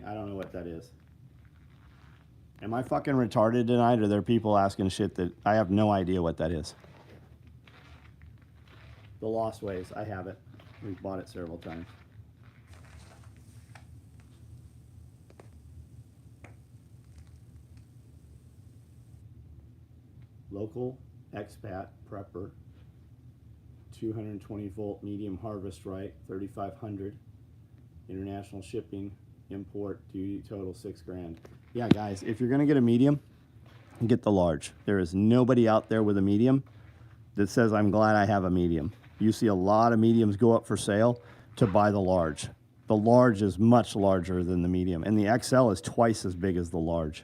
I don't know what that is. Am I fucking retarded tonight, or are there people asking shit that I have no idea what that is? The Lost Ways, I have it. We've bought it several times. Local expat prepper, 220 volt medium harvest right, 3,500. International shipping, import, duty total $6,000. Yeah, guys, if you're gonna get a medium, get the large. There is nobody out there with a medium that says, I'm glad I have a medium. You see a lot of mediums go up for sale to buy the large. The large is much larger than the medium, and the XL is twice as big as the large.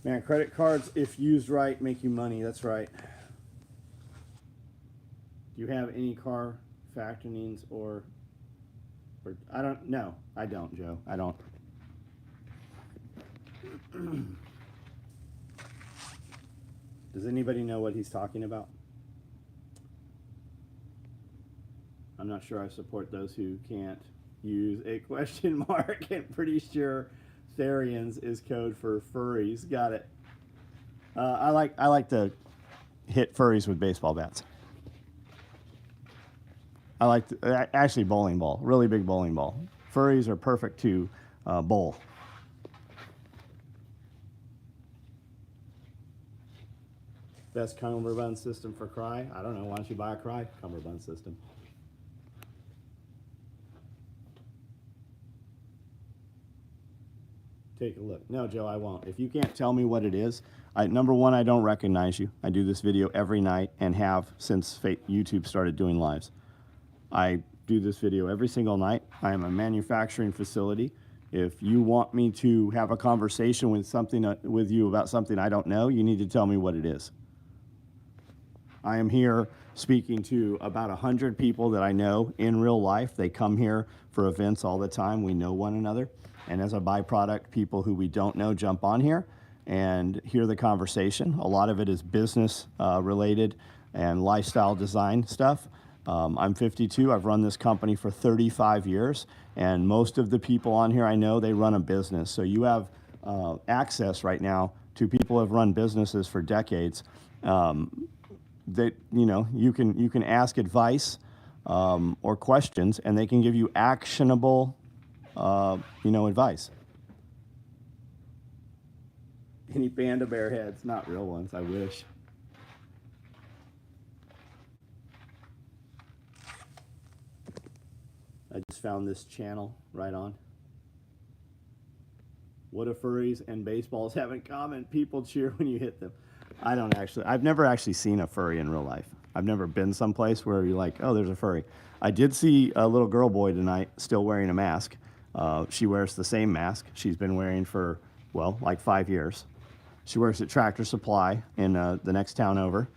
Man, credit cards, if used right, make you money. That's right. Do you have any car factorings or I don't know. I don't, Joe. I don't. Does anybody know what he's talking about? I'm not sure I support those who can't use a question mark. I'm pretty sure Therians is code for furries. Got it. I like to hit furries with baseball bats. I like to, actually bowling ball, really big bowling ball. Furries are perfect to bowl. Best cummerbund system for cry? I don't know. Why don't you buy a cry cummerbund system? Take a look. No, Joe, I won't. If you can't tell me what it is, number one, I don't recognize you. I do this video every night and have since YouTube started doing lives. I do this video every single night. I am a manufacturing facility. If you want me to have a conversation with you about something I don't know, you need to tell me what it is. I am here speaking to about 100 people that I know in real life. They come here for events all the time. We know one another. And as a byproduct, people who we don't know jump on here and hear the conversation. A lot of it is business related and lifestyle design stuff. I'm 52. I've run this company for 35 years. And most of the people on here I know, they run a business. So you have access right now to people who have run businesses for decades. That you can ask advice or questions, and they can give you actionable advice. Any panda bear heads? Not real ones. I wish. I just found this channel right on. What do furries and baseballs have in common? People cheer when you hit them. I've never actually seen a furry in real life. I've never been someplace where you're like, oh, there's a furry. I did see a little girl boy tonight still wearing a mask. She wears the same mask she's been wearing for, like 5 years. She works at Tractor Supply in the next town over.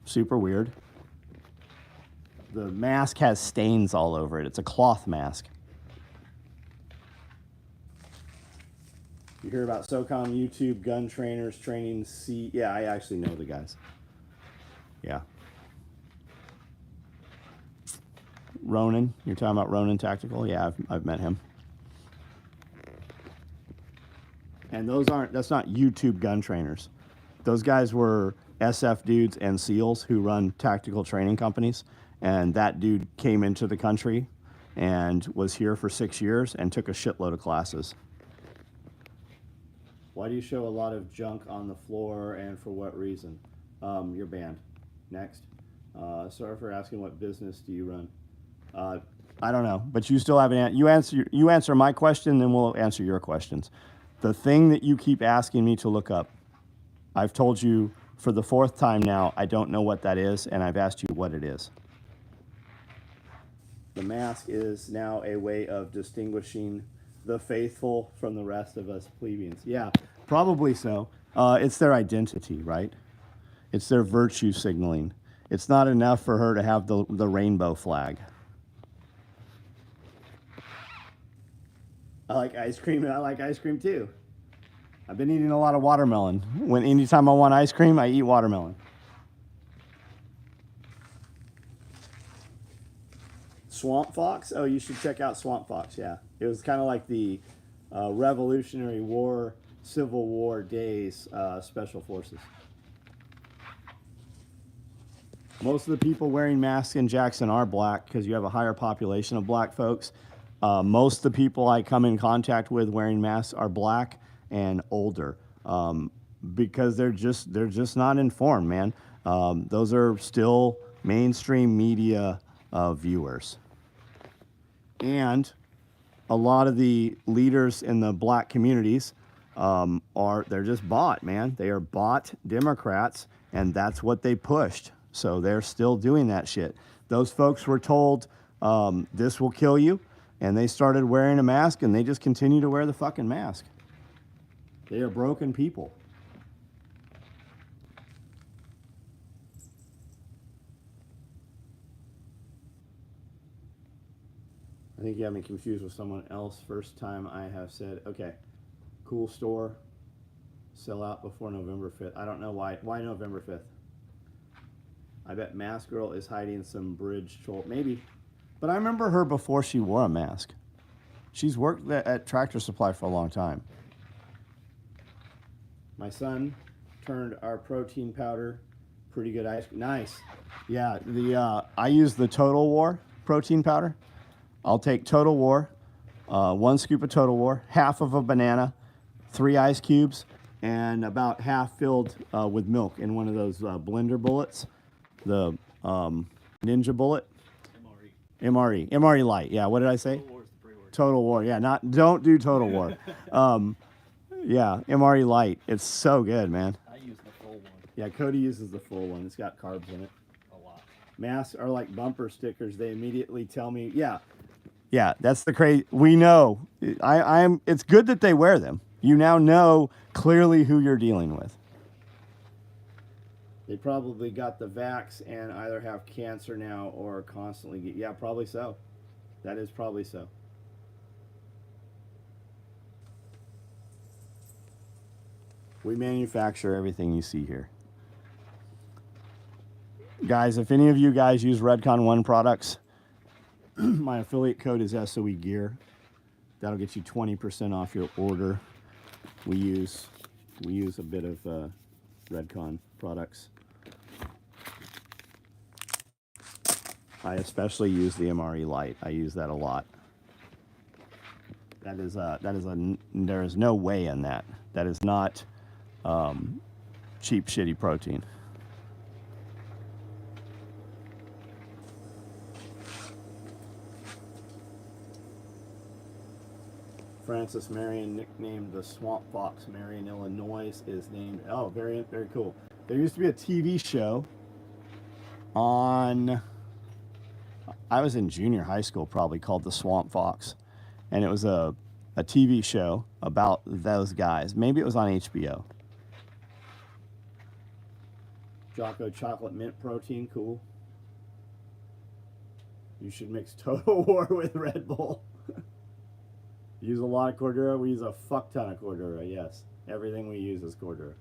Super weird. The mask has stains all over it. It's a cloth mask. You hear about SOCOM YouTube gun trainers training C. Yeah, I actually know the guys. Yeah. Ronan, you're talking about Ronan Tactical? Yeah, I've met him. And that's not YouTube gun trainers. Those guys were SF dudes and SEALs who run tactical training companies. And that dude came into the country and was here for 6 years and took a shitload of classes. Why do you show a lot of junk on the floor, and for what reason? You're banned. Next. Sorry for asking, what business do you run? I don't know, but you still haven't. You answer my question, then we'll answer your questions. The thing that you keep asking me to look up, I've told you for the 4th time now, I don't know what that is, and I've asked you what it is. The mask is now a way of distinguishing the faithful from the rest of us plebeians. Yeah, probably so. It's their identity, right? It's their virtue signaling. It's not enough for her to have the rainbow flag. I like ice cream, and I like ice cream too. I've been eating a lot of watermelon. Anytime I want ice cream, I eat watermelon. Swamp Fox? Oh, you should check out Swamp Fox, yeah. It was kind of like the Revolutionary War, Civil War days special forces. Most of the people wearing masks in Jackson are black because you have a higher population of black folks. Most of the people I come in contact with wearing masks are black and older because they're just not informed, man. Those are still mainstream media viewers. And a lot of the leaders in the black communities they're just bought, man. They are bought Democrats, and that's what they pushed. So they're still doing that shit. Those folks were told this will kill you, and they started wearing a mask, and they just continue to wear the fucking mask. They are broken people. I think you have me confused with someone else. First time I have said, okay, cool store, sell out before November 5th. I don't know why. Why November 5th? I bet Mask Girl is hiding some bridge troll. Maybe. But I remember her before she wore a mask. She's worked at Tractor Supply for a long time. My son turned our protein powder pretty good ice cream. Nice. Yeah, I use the Total War protein powder. I'll take Total War, 1 scoop of Total War, half of a banana, 3 ice cubes, and about half filled with milk in one of those blender bullets, the Ninja Bullet. MRE Light. Yeah, what did I say? Total War is the pre-word. Total War. Yeah, don't do Total War. Yeah, MRE Light. It's so good, man. I use the full one Yeah, Cody uses the full one. It's got carbs in it. a lot. Masks are like bumper stickers. They immediately tell me, yeah, that's the crazy. We know. It's good that they wear them. You now know clearly who you're dealing with. They probably got the vax and either have cancer now or constantly get, yeah, probably so. That is probably so. We manufacture everything you see here. Guys, if any of you guys use Redcon 1 products, my affiliate code is SOE Gear. That'll get you 20% off your order. We use a bit of Redcon products. I especially use the MRE Lite. I use that a lot. There is no whey in that. That is not cheap, shitty protein. Francis Marion, nicknamed the Swamp Fox. Marion, Illinois, is named. Oh, very cool. There used to be a TV show on. I was in junior high school, probably, called the Swamp Fox, and it was a TV show about those guys. Maybe it was on HBO. Jocko chocolate mint protein, cool. You should mix Total War with Red Bull. Use a lot of Cordura. We use a fuck ton of Cordura, yes. Everything we use is Cordura.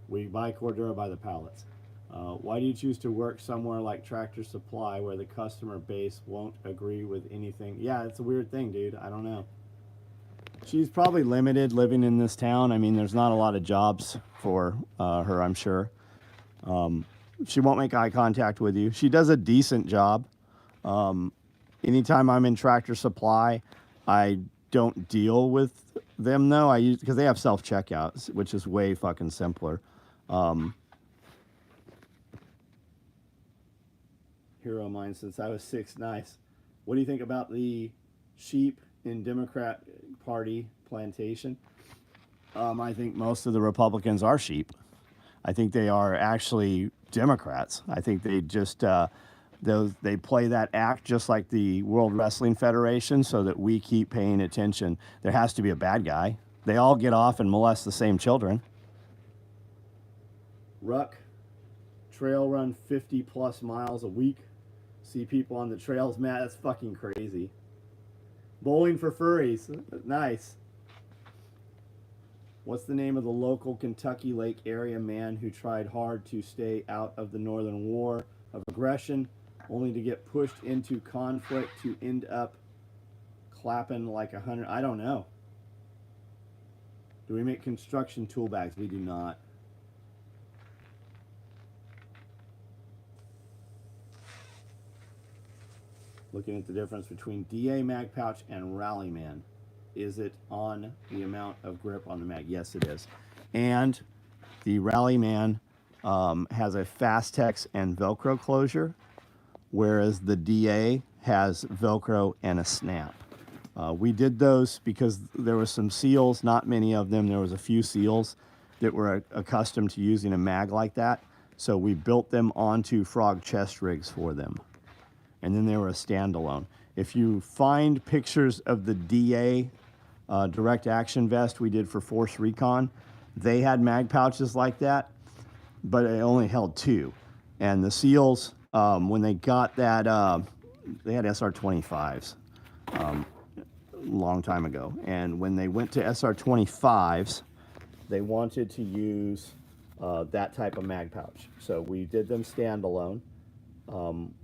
We buy Cordura by the pallets. Why do you choose to work somewhere like Tractor Supply where the customer base won't agree with anything? Yeah, it's a weird thing, dude. I don't know. She's probably limited living in this town. I mean, there's not a lot of jobs for her, I'm sure. She won't make eye contact with you. She does a decent job. Anytime I'm in Tractor Supply, I don't deal with them though. I use because they have self-checkouts, which is way fucking simpler. Hero of mine since I was 6, nice. What do you think about the sheep in Democrat Party plantation? I think most of the Republicans are sheep. I think they are actually Democrats. I think they just they play that act just like the World Wrestling Federation so that we keep paying attention. There has to be a bad guy. They all get off and molest the same children. Ruck, trail run 50 plus miles a week. See people on the trails, Matt, that's fucking crazy. Bowling for furries, nice. What's the name of the local Kentucky Lake area man who tried hard to stay out of the Northern War of aggression, only to get pushed into conflict to end up clapping like 100? I don't know. Do we make construction tool bags? We do not. Looking at the difference between DA mag pouch and Rally Man. Is it on the amount of grip on the mag? Yes, it is. And the Rally Man has a Fastex and Velcro closure, whereas the DA has Velcro and a snap. We did those because there were some seals, not many of them. There was a few seals that were accustomed to using a mag like that. So we built them onto frog chest rigs for them. And then they were a standalone. If you find pictures of the DA direct action vest we did for Force Recon, they had mag pouches like that, but it only held 2. And the SEALs, when they got that, they had SR-25s a long time ago. And when they went to SR-25s, they wanted to use that type of mag pouch. So we did them standalone.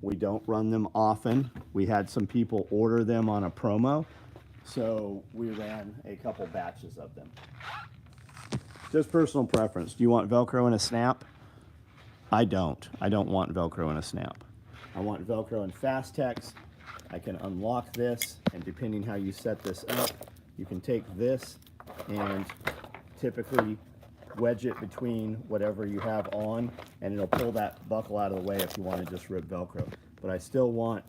We don't run them often. We had some people order them on a promo, so we ran a couple batches of them. Just personal preference. Do you want Velcro and a snap? I don't. I don't want Velcro and a snap. I want Velcro and Fastex. I can unlock this, and depending how you set this up, you can take this and typically wedge it between whatever you have on, and it'll pull that buckle out of the way if you want to just rip Velcro. But I still want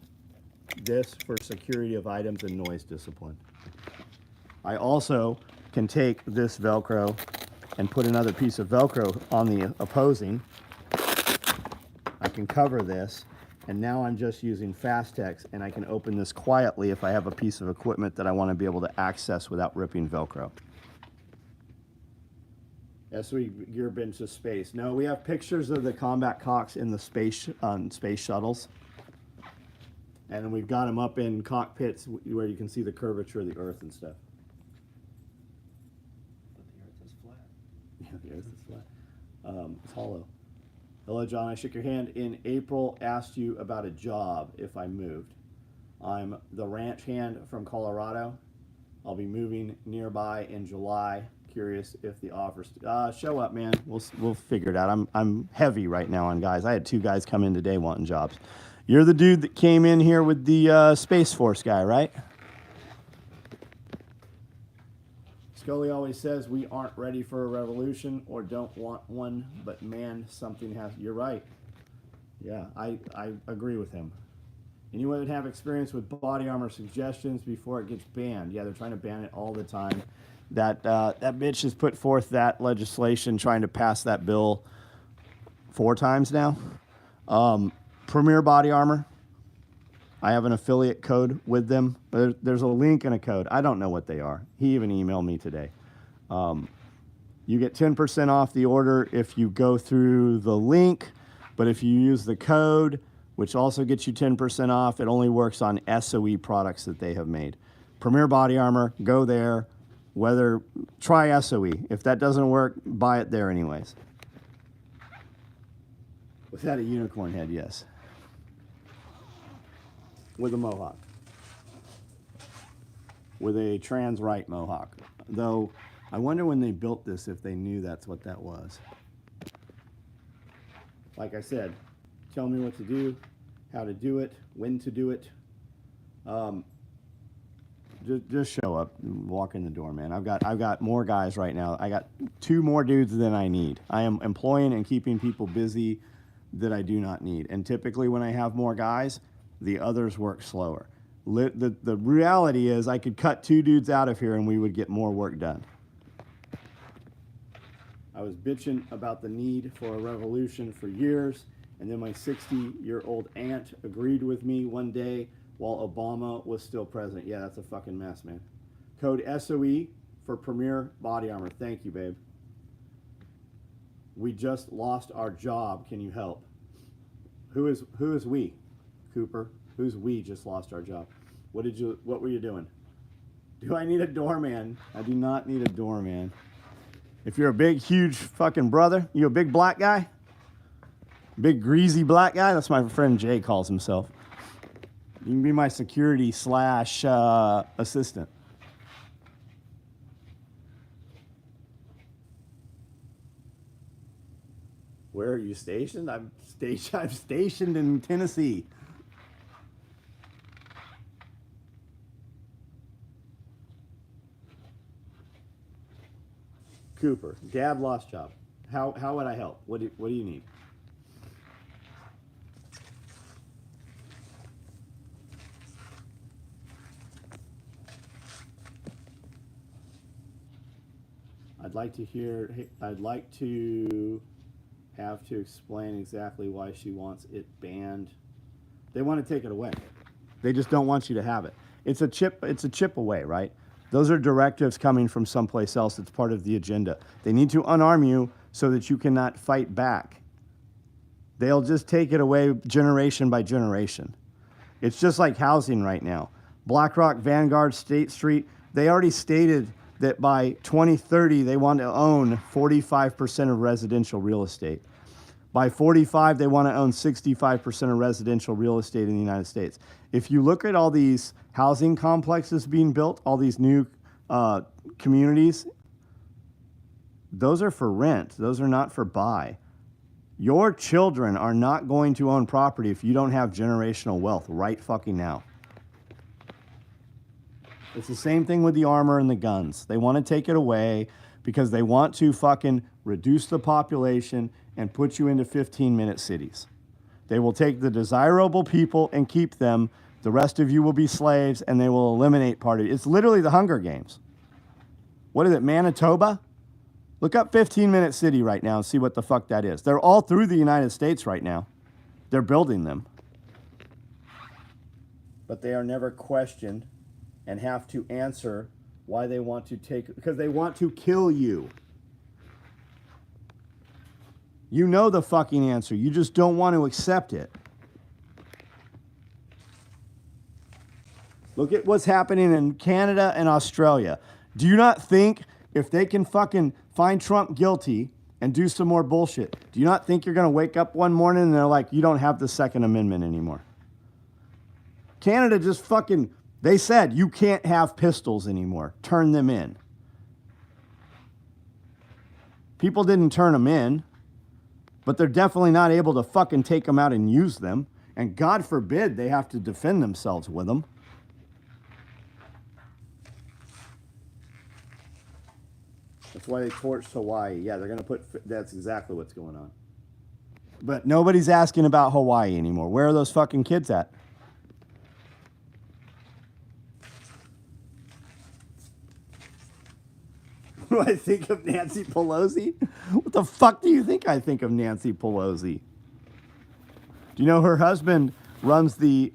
this for security of items and noise discipline. I also can take this Velcro and put another piece of Velcro on the opposing. I can cover this, and now I'm just using Fastex, and I can open this quietly if I have a piece of equipment that I want to be able to access without ripping Velcro. SOE gear been to space. No, we have pictures of the combat cocks in the space shuttles. And we've got them up in cockpits where you can see the curvature of the Earth and stuff. But the Earth is flat. Yeah, the Earth is flat. It's hollow. Hello, John. I shook your hand in April. Asked you about a job if I moved. I'm the ranch hand from Colorado. I'll be moving nearby in July. Curious if the offers show up, man. We'll figure it out. I'm heavy right now on guys. I had 2 guys come in today wanting jobs. You're the dude that came in here with the Space Force guy, right? Scully always says we aren't ready for a revolution or don't want one, but man, something has. You're right. Yeah, I agree with him. Anyone would have experience with body armor suggestions before it gets banned. Yeah, they're trying to ban it all the time. That bitch has put forth that legislation trying to pass that bill 4 times now. Premier Body Armor. I have an affiliate code with them. There's a link and a code. I don't know what they are. He even emailed me today. You get 10% off the order if you go through the link, but if you use the code, which also gets you 10% off, it only works on SOE products that they have made. Premier Body Armor, go there. Try SOE. If that doesn't work, buy it there anyways. Without a unicorn head, yes. With a mohawk. With a trans right mohawk. Though, I wonder when they built this if they knew that's what that was. Like I said, tell me what to do, how to do it, when to do it. Just show up, walk in the door, man. I've got more guys right now. I got 2 more dudes than I need. I am employing and keeping people busy that I do not need. And typically when I have more guys, the others work slower. The reality is I could cut 2 dudes out of here and we would get more work done. I was bitching about the need for a revolution for years, and then my 60-year-old aunt agreed with me one day while Obama was still president. Yeah, that's a fucking mess, man. Code SOE for Premier Body Armor. Thank you, babe. We just lost our job. Can you help? Who is we? Cooper. Who's we just lost our job? What were you doing? Do I need a doorman? I do not need a doorman. If you're a big, huge fucking brother, you a big black guy? Big greasy black guy? That's my friend Jay calls himself. You can be my security / assistant. Where are you stationed? I'm stationed in Tennessee. Cooper, Dad lost job. How would I help? What do you need? I'd like to have to explain exactly why she wants it banned. They want to take it away. They just don't want you to have it. It's a chip away, right? Those are directives coming from someplace else. It's part of the agenda. They need to unarm you so that you cannot fight back. They'll just take it away generation by generation. It's just like housing right now. BlackRock, Vanguard, State Street, they already stated that by 2030, they want to own 45% of residential real estate. By 45, they want to own 65% of residential real estate in the United States. If you look at all these housing complexes being built, all these new communities, those are for rent. Those are not for buy. Your children are not going to own property if you don't have generational wealth right fucking now. It's the same thing with the armor and the guns. They want to take it away because they want to fucking reduce the population and put you into 15-minute cities. They will take the desirable people and keep them. The rest of you will be slaves, and they will eliminate part of it. It's literally the Hunger Games. What is it, Manitoba? Look up 15-minute city right now and see what the fuck that is. They're all through the United States right now. They're building them. But they are never questioned and have to answer why they want to take, because they want to kill you. You know the fucking answer. You just don't want to accept it. Look at what's happening in Canada and Australia. Do you not think if they can fucking find Trump guilty and do some more bullshit, do you not think you're going to wake up one morning and they're like, you don't have the Second Amendment anymore? Canada just fucking, they said you can't have pistols anymore. Turn them in. People didn't turn them in, but they're definitely not able to fucking take them out and use them. And God forbid they have to defend themselves with them. That's why they torched Hawaii. Yeah, they're going to put, that's exactly what's going on. But nobody's asking about Hawaii anymore. Where are those fucking kids at? What do I think of Nancy Pelosi? What the fuck do you think I think of Nancy Pelosi? Do you know her husband runs the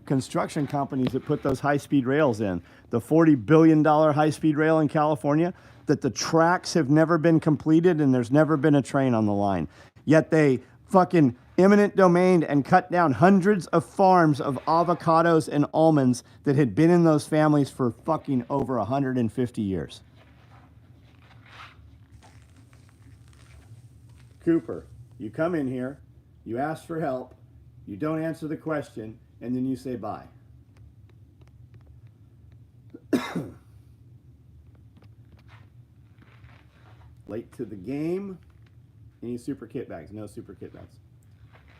construction companies that put those high-speed rails in? The $40 billion high-speed rail in California, that the tracks have never been completed and there's never been a train on the line. Yet they fucking eminent domained and cut down hundreds of farms of avocados and almonds that had been in those families for fucking over 150 years. Cooper, you come in here, you ask for help, you don't answer the question, and then you say bye. Late to the game. Any super kit bags? No super kit bags.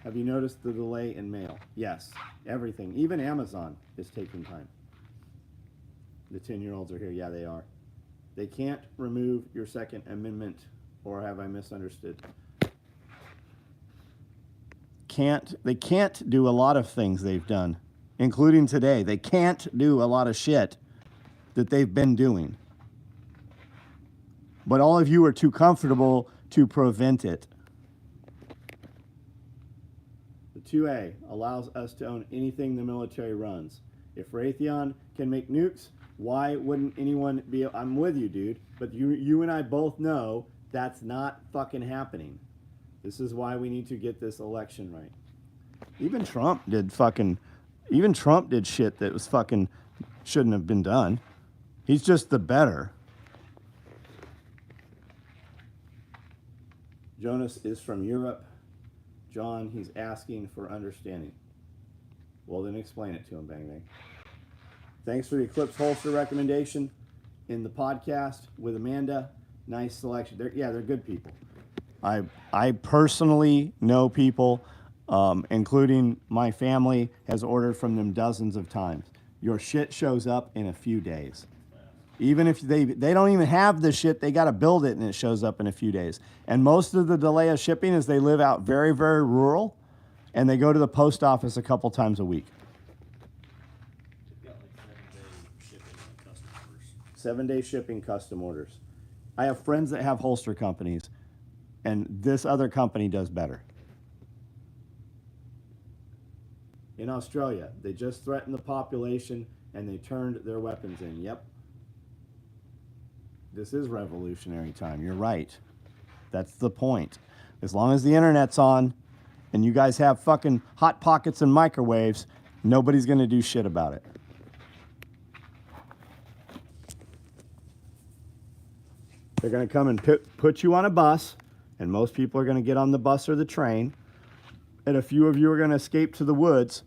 Have you noticed the delay in mail? Yes, everything. Even Amazon is taking time. The 10-year-olds are here. Yeah, they are. They can't remove your Second Amendment, or have I misunderstood? They can't do a lot of things they've done, including today. They can't do a lot of shit that they've been doing. But all of you are too comfortable to prevent it. The 2A allows us to own anything the military runs. If Raytheon can make nukes, why wouldn't anyone be? I'm with you, dude. But you and I both know that's not fucking happening. This is why we need to get this election right. Even Trump did shit that was fucking shouldn't have been done. He's just the better. Jonas is from Europe. John, he's asking for understanding. Well, then explain it to him, Bang Bang. Thanks for the Eclipse holster recommendation in the podcast with Amanda. Nice selection. They're good people. I personally know people, including my family, has ordered from them dozens of times. Your shit shows up in a few days. Even if they don't even have the shit, they got to build it and it shows up in a few days. And most of the delay of shipping is they live out very, very rural and they go to the post office a couple times a week. They've got like 7-day shipping on custom orders. 7-day shipping custom orders. I have friends that have holster companies and this other company does better. In Australia, they just threatened the population and they turned their weapons in. Yep. This is revolutionary time. You're right. That's the point. As long as the internet's on and you guys have fucking hot pockets and microwaves, nobody's going to do shit about it. They're going to come and put you on a bus, and most people are going to get on the bus or the train, and a few of you are going to escape to the woods,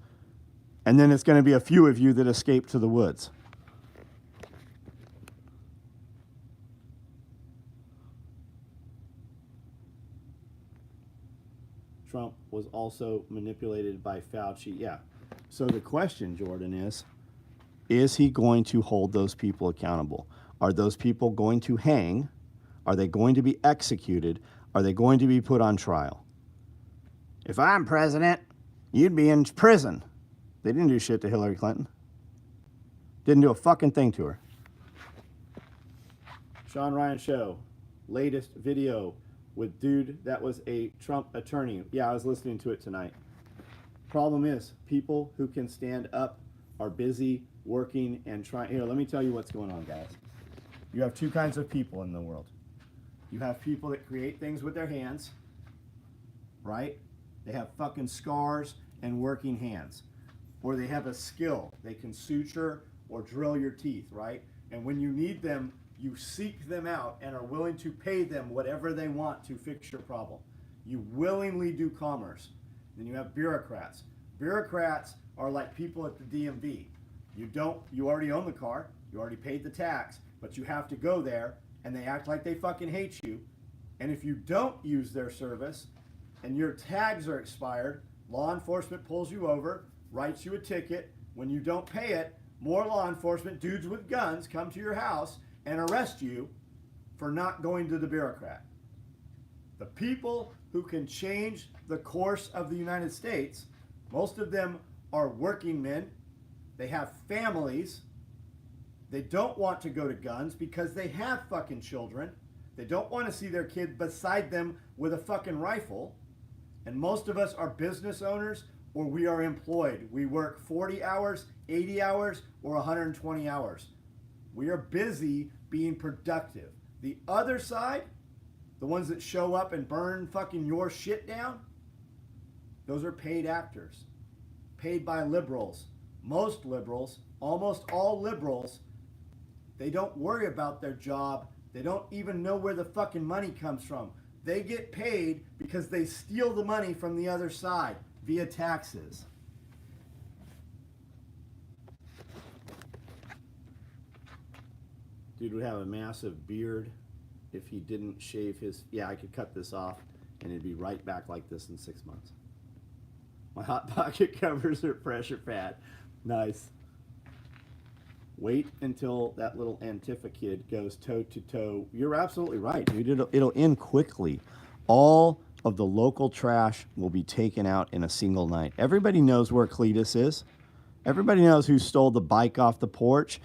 and then it's going to be a few of you that escape to the woods. Trump was also manipulated by Fauci. Yeah. So the question, Jordan, is he going to hold those people accountable? Are those people going to hang? Are they going to be executed? Are they going to be put on trial? If I'm president, you'd be in prison. They didn't do shit to Hillary Clinton. Didn't do a fucking thing to her. Sean Ryan Show, latest video with dude that was a Trump attorney. Yeah, I was listening to it tonight. Problem is, people who can stand up are busy working and trying. Here, let me tell you what's going on, guys. You have two kinds of people in the world. You have people that create things with their hands, right? They have fucking scars and working hands. Or they have a skill. They can suture or drill your teeth, right? And when you need them, you seek them out and are willing to pay them whatever they want to fix your problem. You willingly do commerce. Then you have bureaucrats. Bureaucrats are like people at the DMV. You already own the car, you already paid the tax, but you have to go there and they act like they fucking hate you. And if you don't use their service and your tags are expired, law enforcement pulls you over, writes you a ticket. When you don't pay it, more law enforcement, dudes with guns, come to your house and arrest you for not going to the bureaucrat. The people who can change the course of the United States, most of them are working men. They have families. They don't want to go to guns because they have fucking children. They don't want to see their kid beside them with a fucking rifle. And most of us are business owners or we are employed. We work 40 hours, 80 hours, or 120 hours. We are busy being productive. The other side, the ones that show up and burn fucking your shit down, those are paid actors. Paid by liberals. Most liberals, almost all liberals, they don't worry about their job. They don't even know where the fucking money comes from. They get paid because they steal the money from the other side via taxes. Dude would have a massive beard if he didn't shave his... Yeah, I could cut this off and it'd be right back like this in 6 months. My Hot Pocket covers are pressure pad. Nice. Wait until that little Antifa kid goes toe to toe. You're absolutely right, dude. It'll end quickly. All of the local trash will be taken out in a single night. Everybody knows where Cletus is. Everybody knows who stole the bike off the porch.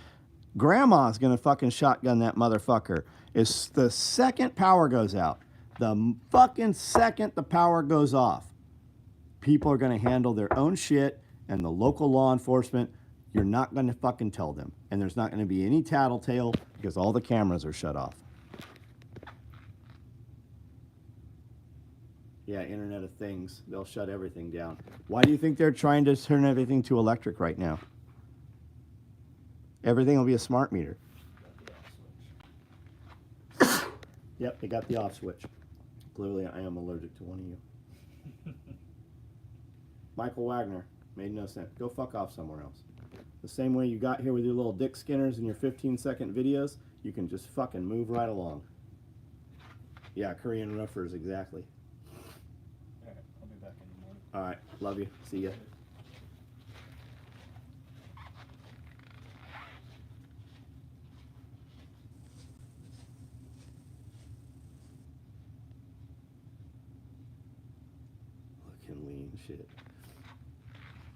Grandma's gonna fucking shotgun that motherfucker. It's the second power goes out. The fucking second the power goes off. People are gonna handle their own shit, and the local law enforcement, you're not gonna fucking tell them. And there's not gonna be any tattletale because all the cameras are shut off. Yeah, Internet of Things. They'll shut everything down. Why do you think they're trying to turn everything to electric right now? Everything will be a smart meter. Yep, they got the off switch. Clearly, I am allergic to one of you. Michael Wagner, made no sense. Go fuck off somewhere else. The same way you got here with your little dick skinners and your 15-second videos, you can just fucking move right along. Yeah, Korean roofers, exactly. All right, I'll be back in the morning. All right, love you. See ya. Looking lean shit.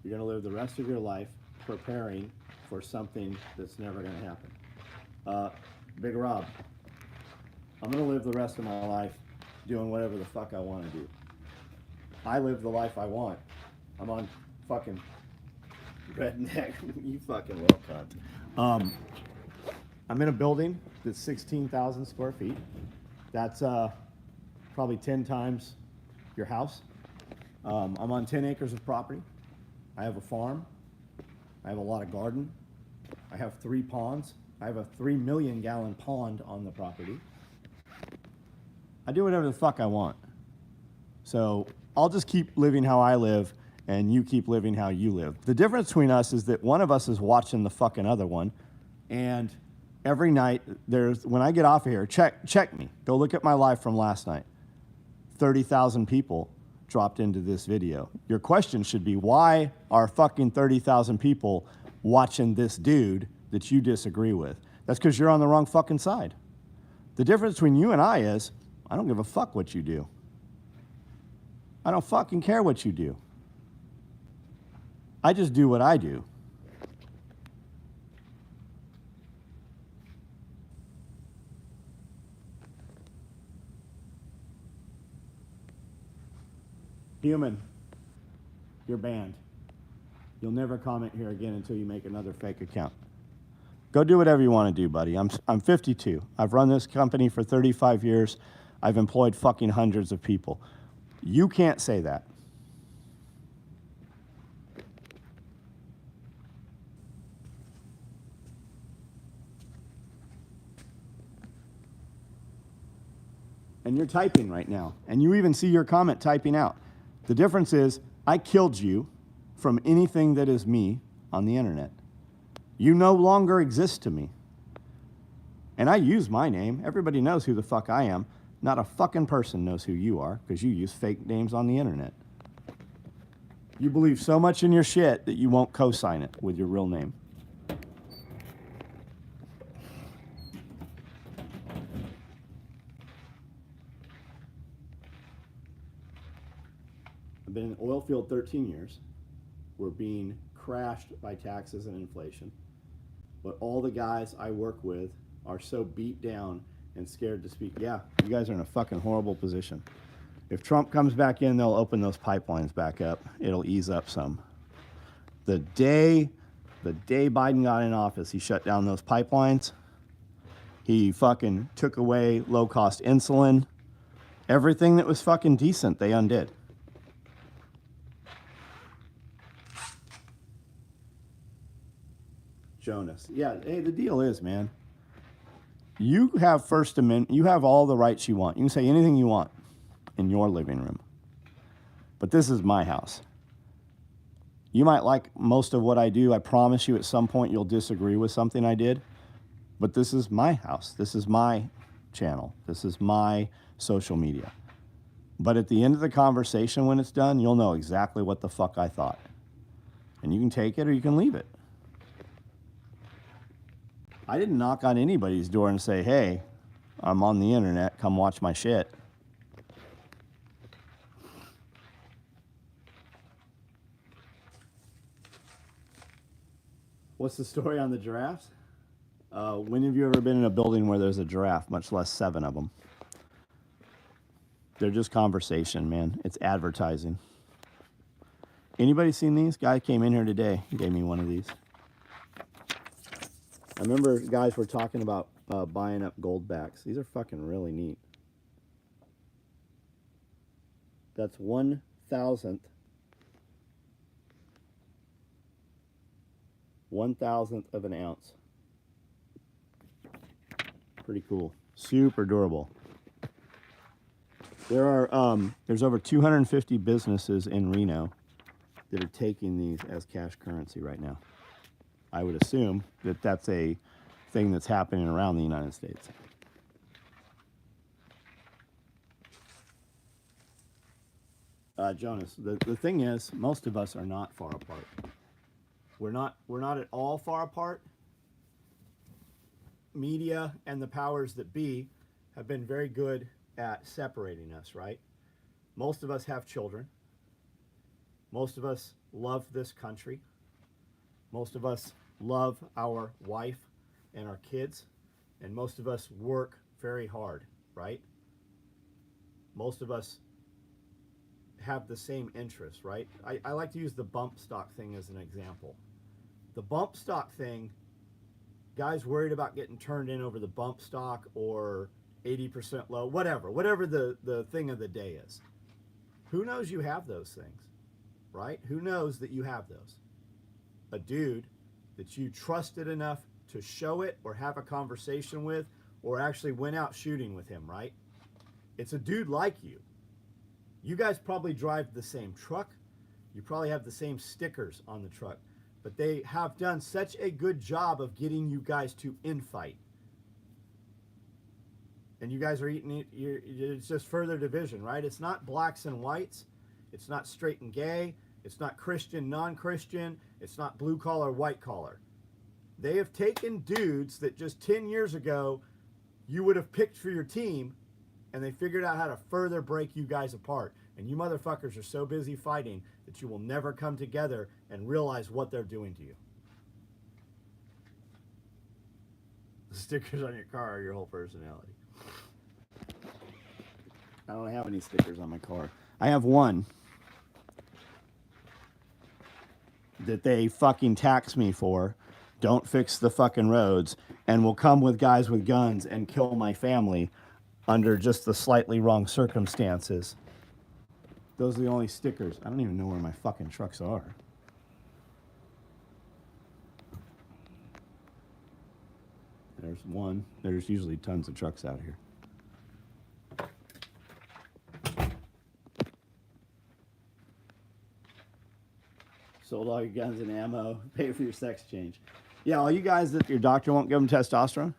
You're gonna live the rest of your life preparing for something that's never gonna happen. Big Rob, I'm gonna live the rest of my life doing whatever the fuck I wanna do. I live the life I want. I'm on fucking redneck. You fucking will, cunt. I'm in a building that's 16,000 square feet. That's probably 10 times your house. I'm on 10 acres of property. I have a farm. I have a lot of garden. I have 3 ponds. I have a 3 million gallon pond on the property. I do whatever the fuck I want. So I'll just keep living how I live and you keep living how you live. The difference between us is that one of us is watching the fucking other one, and every night when I get off of here, check me. Go look at my live from last night. 30,000 people dropped into this video. Your question should be, why are fucking 30,000 people watching this dude that you disagree with? That's because you're on the wrong fucking side. The difference between you and I is, I don't give a fuck what you do. I don't fucking care what you do. I just do what I do. Human, you're banned. You'll never comment here again until you make another fake account. Go do whatever you want to do, buddy. I'm 52. I've run this company for 35 years. I've employed fucking hundreds of people. You can't say that. And you're typing right now. And you even see your comment typing out. The difference is I killed you from anything that is me on the internet. You no longer exist to me. And I use my name. Everybody knows who the fuck I am. Not a fucking person knows who you are because you use fake names on the internet. You believe so much in your shit that you won't co-sign it with your real name. I've been in the oil field 13 years. We're being crashed by taxes and inflation. But all the guys I work with are so beat down and scared to speak. Yeah, you guys are in a fucking horrible position. If Trump comes back in, they'll open those pipelines back up. It'll ease up some. The day Biden got in office, he shut down those pipelines. He fucking took away low-cost insulin. Everything that was fucking decent, they undid. Jonas. Yeah, hey, the deal is, man, you have First Amendment, you have all the rights you want. You can say anything you want in your living room. But this is my house. You might like most of what I do. I promise you at some point you'll disagree with something I did. But this is my house. This is my channel. This is my social media. But at the end of the conversation, when it's done, you'll know exactly what the fuck I thought. And you can take it or you can leave it. I didn't knock on anybody's door and say, hey, I'm on the internet, come watch my shit. What's the story on the giraffes? When have you ever been in a building where there's a giraffe, much less 7 of them? They're just conversation, man. It's advertising. Anybody seen these? Guy came in here today. He gave me one of these. I remember guys were talking about buying up goldbacks. These are fucking really neat. That's 1,000th of an ounce. Pretty cool. Super durable. There's over 250 businesses in Reno that are taking these as cash currency right now. I would assume that that's a thing that's happening around the United States. Jonas, the thing is, most of us are not far apart. We're not at all far apart. Media and the powers that be have been very good at separating us, right? Most of us have children. Most of us love this country. Most of us love our wife and our kids. And most of us work very hard, right? Most of us have the same interests, right? I like to use the bump stock thing as an example. The bump stock thing, guys worried about getting turned in over the bump stock or 80% low, whatever the thing of the day is. Who knows you have those things, right? Who knows that you have those? A dude that you trusted enough to show it or have a conversation with or actually went out shooting with him, right? It's a dude like you. You guys probably drive the same truck. You probably have the same stickers on the truck. But they have done such a good job of getting you guys to infight. And you guys are eating, it's just further division, right? It's not blacks and whites. It's not straight and gay. It's not Christian, non-Christian. It's not blue collar, white collar. They have taken dudes that just 10 years ago you would have picked for your team, and they figured out how to further break you guys apart. And you motherfuckers are so busy fighting that you will never come together and realize what they're doing to you. The stickers on your car are your whole personality. I don't have any stickers on my car. I have one that they fucking tax me for. Don't fix the fucking roads, and will come with guys with guns and kill my family under just the slightly wrong circumstances. Those are the only stickers. I don't even know where my fucking trucks are. There's one. There's usually tons of trucks out here. Sold all your guns and ammo. Pay for your sex change. Yeah, all you guys that your doctor won't give them testosterone,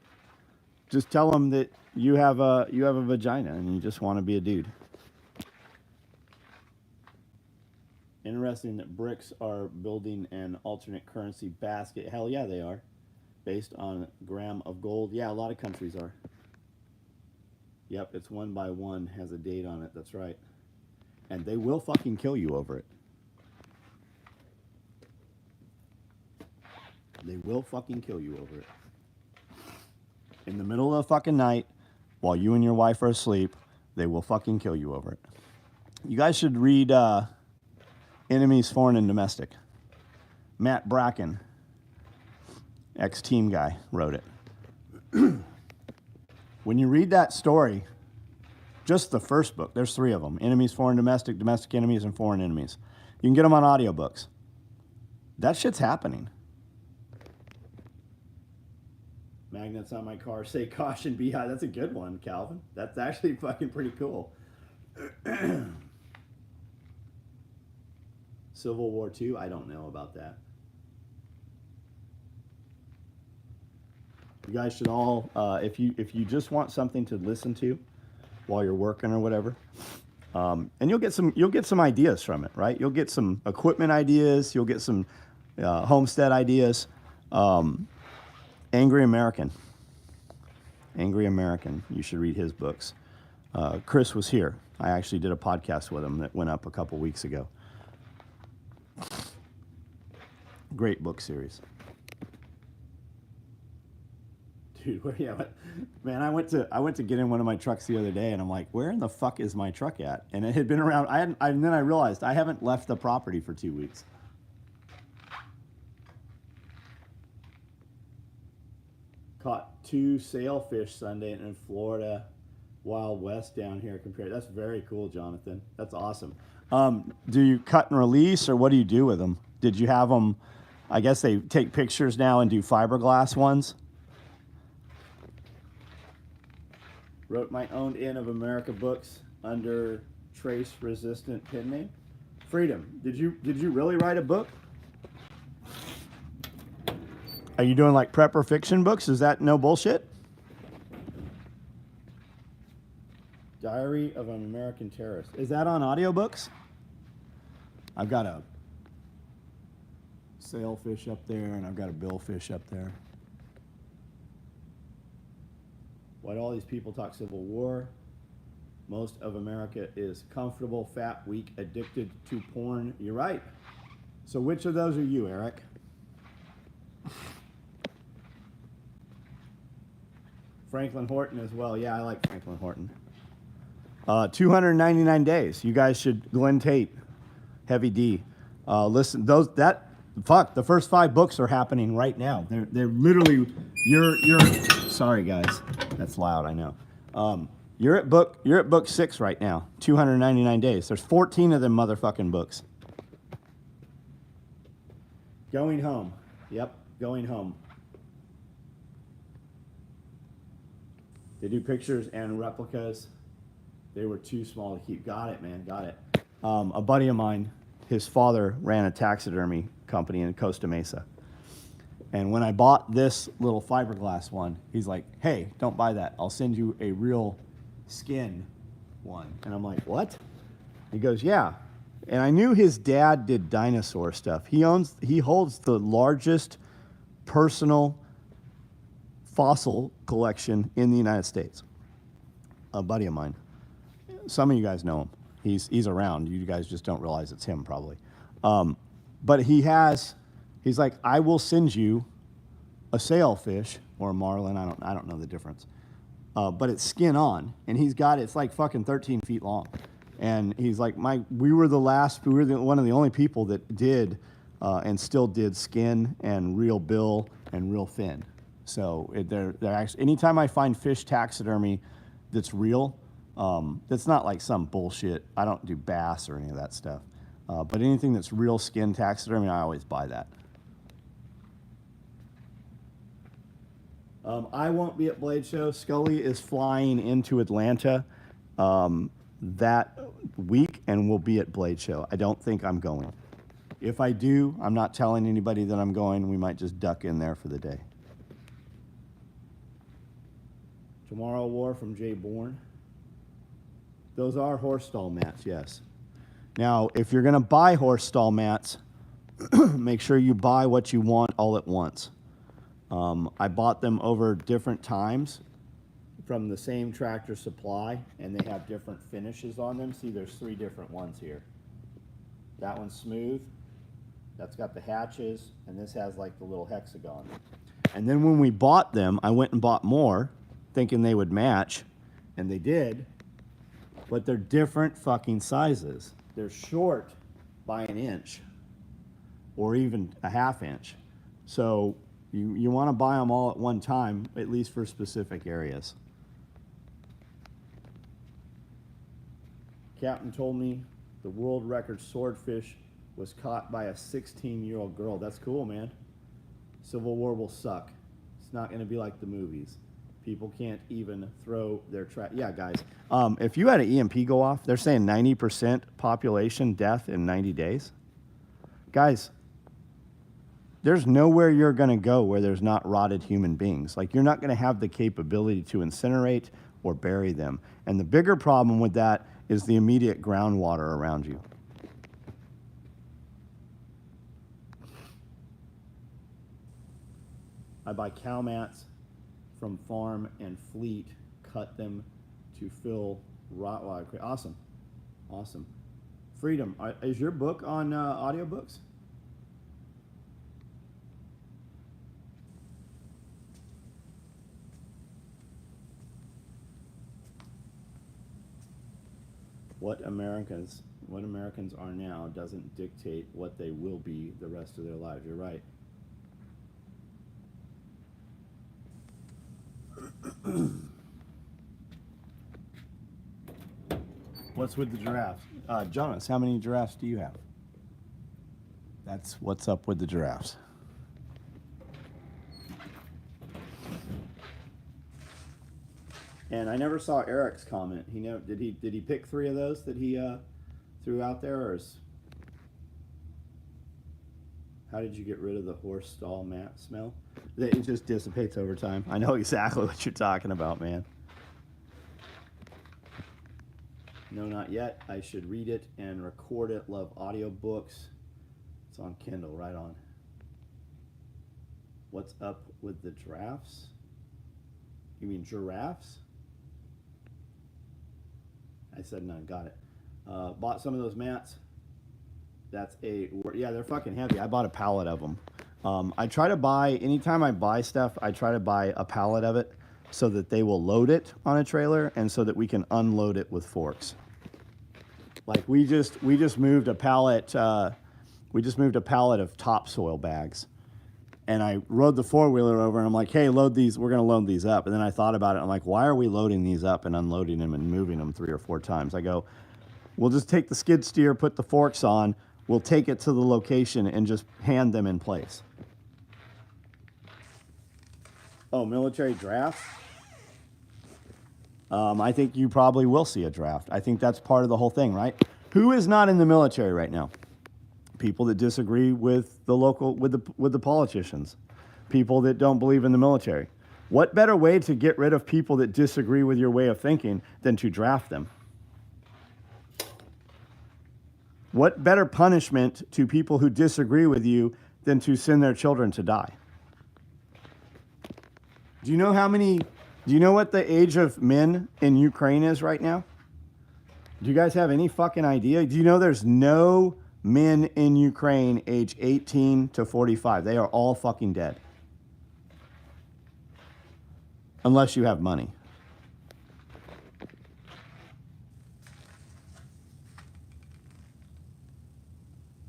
just tell them that you have a vagina and you just want to be a dude. Interesting that BRICS are building an alternate currency basket. Hell yeah, they are. Based on a gram of gold. Yeah, a lot of countries are. Yep, it's 1 by 1, has a date on it. That's right. And they will fucking kill you over it. They will fucking kill you over it. In the middle of the fucking night, while you and your wife are asleep, they will fucking kill you over it. You guys should read Enemies, Foreign and Domestic. Matt Bracken, ex-team guy, wrote it. When you read that story, just the first book, there's 3 of them. Enemies, Foreign, Domestic, Domestic Enemies, and Foreign Enemies. You can get them on audiobooks. That shit's happening. Magnets on my car say caution beehive. That's a good one, Calvin. That's actually fucking pretty cool. Civil War II? I don't know about that. You guys should all, if you just want something to listen to while you're working or whatever, and you'll get some ideas from it, right? You'll get some equipment ideas. You'll get some homestead ideas. Angry American. You should read his books. Chris was here. I actually did a podcast with him that went up a couple weeks ago. Great book series. Dude, man, I went to get in one of my trucks the other day, and I'm like, where in the fuck is my truck at? And it had been around. And then I realized I haven't left the property for 2 weeks. Caught 2 sailfish Sunday in Florida, Wild West down here. That's very cool, Jonathan. That's awesome. Do you cut and release, or what do you do with them? Did you have them? I guess they take pictures now and do fiberglass ones. Wrote my own Inn of America books under trace-resistant pen name. Freedom. Did you really write a book? Are you doing like prepper fiction books? Is that no bullshit? Diary of an American Terrorist. Is that on audiobooks? I've got a sailfish up there, and I've got a billfish up there. Why do all these people talk Civil War? Most of America is comfortable, fat, weak, addicted to porn. You're right. So which of those are you, Eric? Franklin Horton as well. Yeah, I like Franklin Horton. 299 days. You guys should. Glenn Tate, Heavy D. Listen, the first 5 books are happening right now. They're literally. You're. Sorry, guys. That's loud. I know. You're at book 6 right now. 299 days. There's 14 of them motherfucking books. Going home. Yep, going home. They do pictures and replicas. They were too small to keep. Got it, man. Got it. A buddy of mine, his father ran a taxidermy company in Costa Mesa. And when I bought this little fiberglass one, he's like, hey, don't buy that. I'll send you a real skin one. And I'm like, what? He goes, yeah. And I knew his dad did dinosaur stuff. He holds the largest personal fossil collection in the United States. A buddy of mine. Some of you guys know him. He's around. You guys just don't realize it's him probably. But he's like, I will send you a sailfish or a marlin. I don't know the difference. But it's skin on, and it's like fucking 13 feet long. And he's like, we were one of the only people that did and still did skin and real bill and real fin. So they're actually, anytime I find fish taxidermy that's real, It's not like some bullshit. I don't do bass or any of that stuff. But anything that's real skin taxidermy, I always buy that. I won't be at Blade Show. Scully is flying into Atlanta that week and will be at Blade Show. I don't think I'm going. If I do, I'm not telling anybody that I'm going. We might just duck in there for the day. Tomorrow War from Jay Bourne. Those are horse stall mats, yes. Now, if you're going to buy horse stall mats, make sure you buy what you want all at once. I bought them over different times from the same Tractor Supply, and they have different finishes on them. See, there's 3 different ones here. That one's smooth. That's got the hatches, and this has like the little hexagon. And then when we bought them, I went and bought more, thinking they would match, and they did, but they're different fucking sizes. They're short by an inch, or even a half inch. So you want to buy them all at one time, at least for specific areas. Captain told me the world record swordfish was caught by a 16-year-old girl. That's cool, man. Civil War will suck. It's not going to be like the movies. People can't even throw their trash. Yeah, guys. If you had an EMP go off, they're saying 90% population death in 90 days. Guys, there's nowhere you're going to go where there's not rotted human beings. Like, you're not going to have the capability to incinerate or bury them. And the bigger problem with that is the immediate groundwater around you. I buy cow mats from Farm and Fleet, cut them to fill Rottweiler. Awesome. Awesome. Freedom. Is your book on audiobooks? What Americans are now doesn't dictate what they will be the rest of their lives. You're right. What's with the giraffes? Jonas, how many giraffes do you have? That's what's up with the giraffes. And I never saw Eric's comment. Did he pick 3 of those that he threw out there, or how did you get rid of the horse stall mat smell? It just dissipates over time. I know exactly what you're talking about, man. No, not yet. I should read it and record it. Love audiobooks. It's on Kindle, right on. What's up with the giraffes? You mean giraffes? I said none. Got it. Bought some of those mats. Yeah, they're fucking heavy. I bought a pallet of them. I try to buy, anytime I buy stuff, I try to buy a pallet of it so that they will load it on a trailer and so that we can unload it with forks. Like we just moved a pallet, of topsoil bags. And I rode the 4-wheeler over and I'm like, hey, load these, we're gonna load these up. And then I thought about it, I'm like, why are we loading these up and unloading them and moving them 3 or 4 times? I go, we'll just take the skid steer, put the forks on, we'll take it to the location and just hand them in place. Oh, military drafts? I think you probably will see a draft. I think that's part of the whole thing, right? Who is not in the military right now? People that disagree with the politicians. People that don't believe in the military. What better way to get rid of people that disagree with your way of thinking than to draft them? What better punishment to people who disagree with you than to send their children to die? Do you know what the age of men in Ukraine is right now? Do you guys have any fucking idea? Do you know there's no men in Ukraine age 18 to 45? They are all fucking dead. Unless you have money.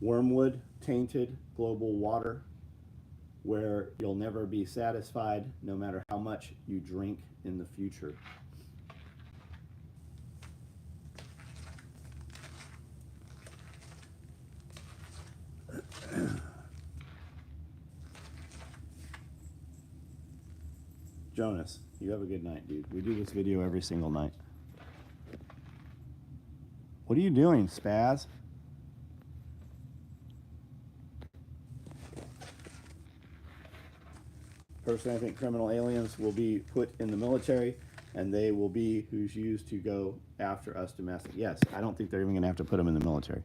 Wormwood, tainted global water, where you'll never be satisfied no matter how much you drink in the future. Jonas, you have a good night, dude. We do this video every single night. What are you doing, Spaz? Personally, I think criminal aliens will be put in the military, and they will be who's used to go after us domestic. Yes, I don't think they're even going to have to put them in the military.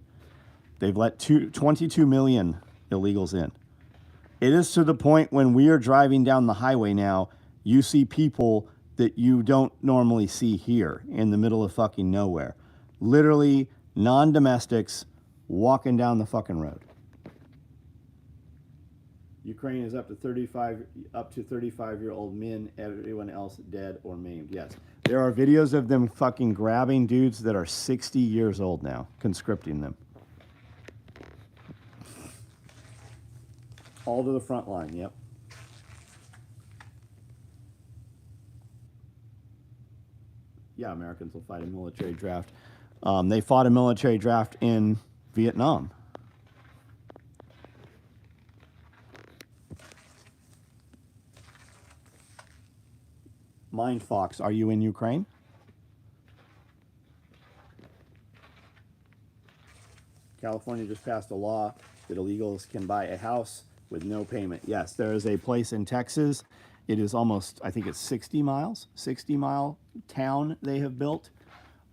They've let 22 million illegals in. It is to the point when we are driving down the highway now, you see people that you don't normally see here in the middle of fucking nowhere. Literally non-domestics walking down the fucking road. Ukraine is up to 35-year-old men, everyone else dead or maimed. Yes. There are videos of them fucking grabbing dudes that are 60 years old now, conscripting them. All to the front line, yep. Yeah, Americans will fight a military draft. They fought a military draft in Vietnam. Mind Fox, are you in Ukraine? California just passed a law that illegals can buy a house with no payment. Yes, there is a place in Texas. It is almost, I think it's 60 mile town they have built,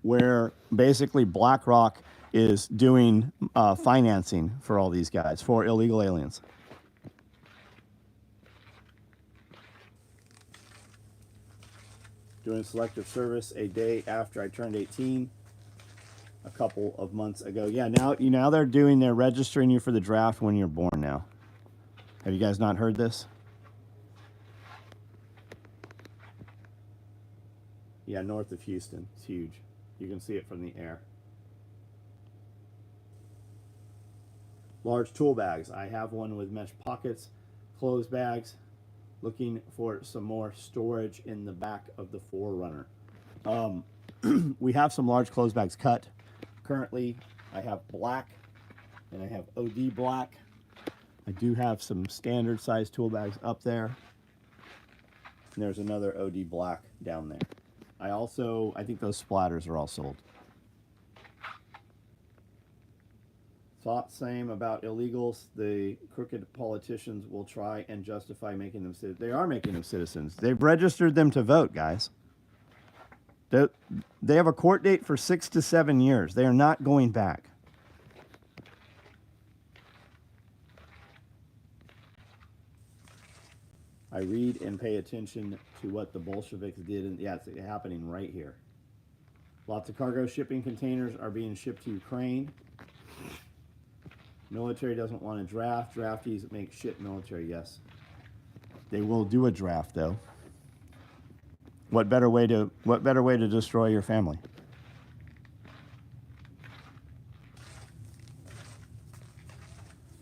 where basically BlackRock is doing financing for all these guys, for illegal aliens. Doing selective service a day after I turned 18, a couple of months ago. Yeah, now they're registering you for the draft when you're born now. Have you guys not heard this? Yeah, north of Houston. It's huge. You can see it from the air. Large tool bags. I have one with mesh pockets, clothes bags. Looking for some more storage in the back of the 4Runner. We have some large clothes bags cut. Currently, I have black and I have OD black. I do have some standard size tool bags up there. And there's another OD black down there. I think those splatters are all sold. Thought same about illegals. The crooked politicians will try and justify making them citizens. They are making them citizens. They've registered them to vote, guys. They have a court date for 6 to 7 years. They are not going back. I read and pay attention to what the Bolsheviks did. And yeah, it's happening right here. Lots of cargo shipping containers are being shipped to Ukraine. Military doesn't want to draft. Draftees make shit military, yes. They will do a draft, though. What better way to destroy your family?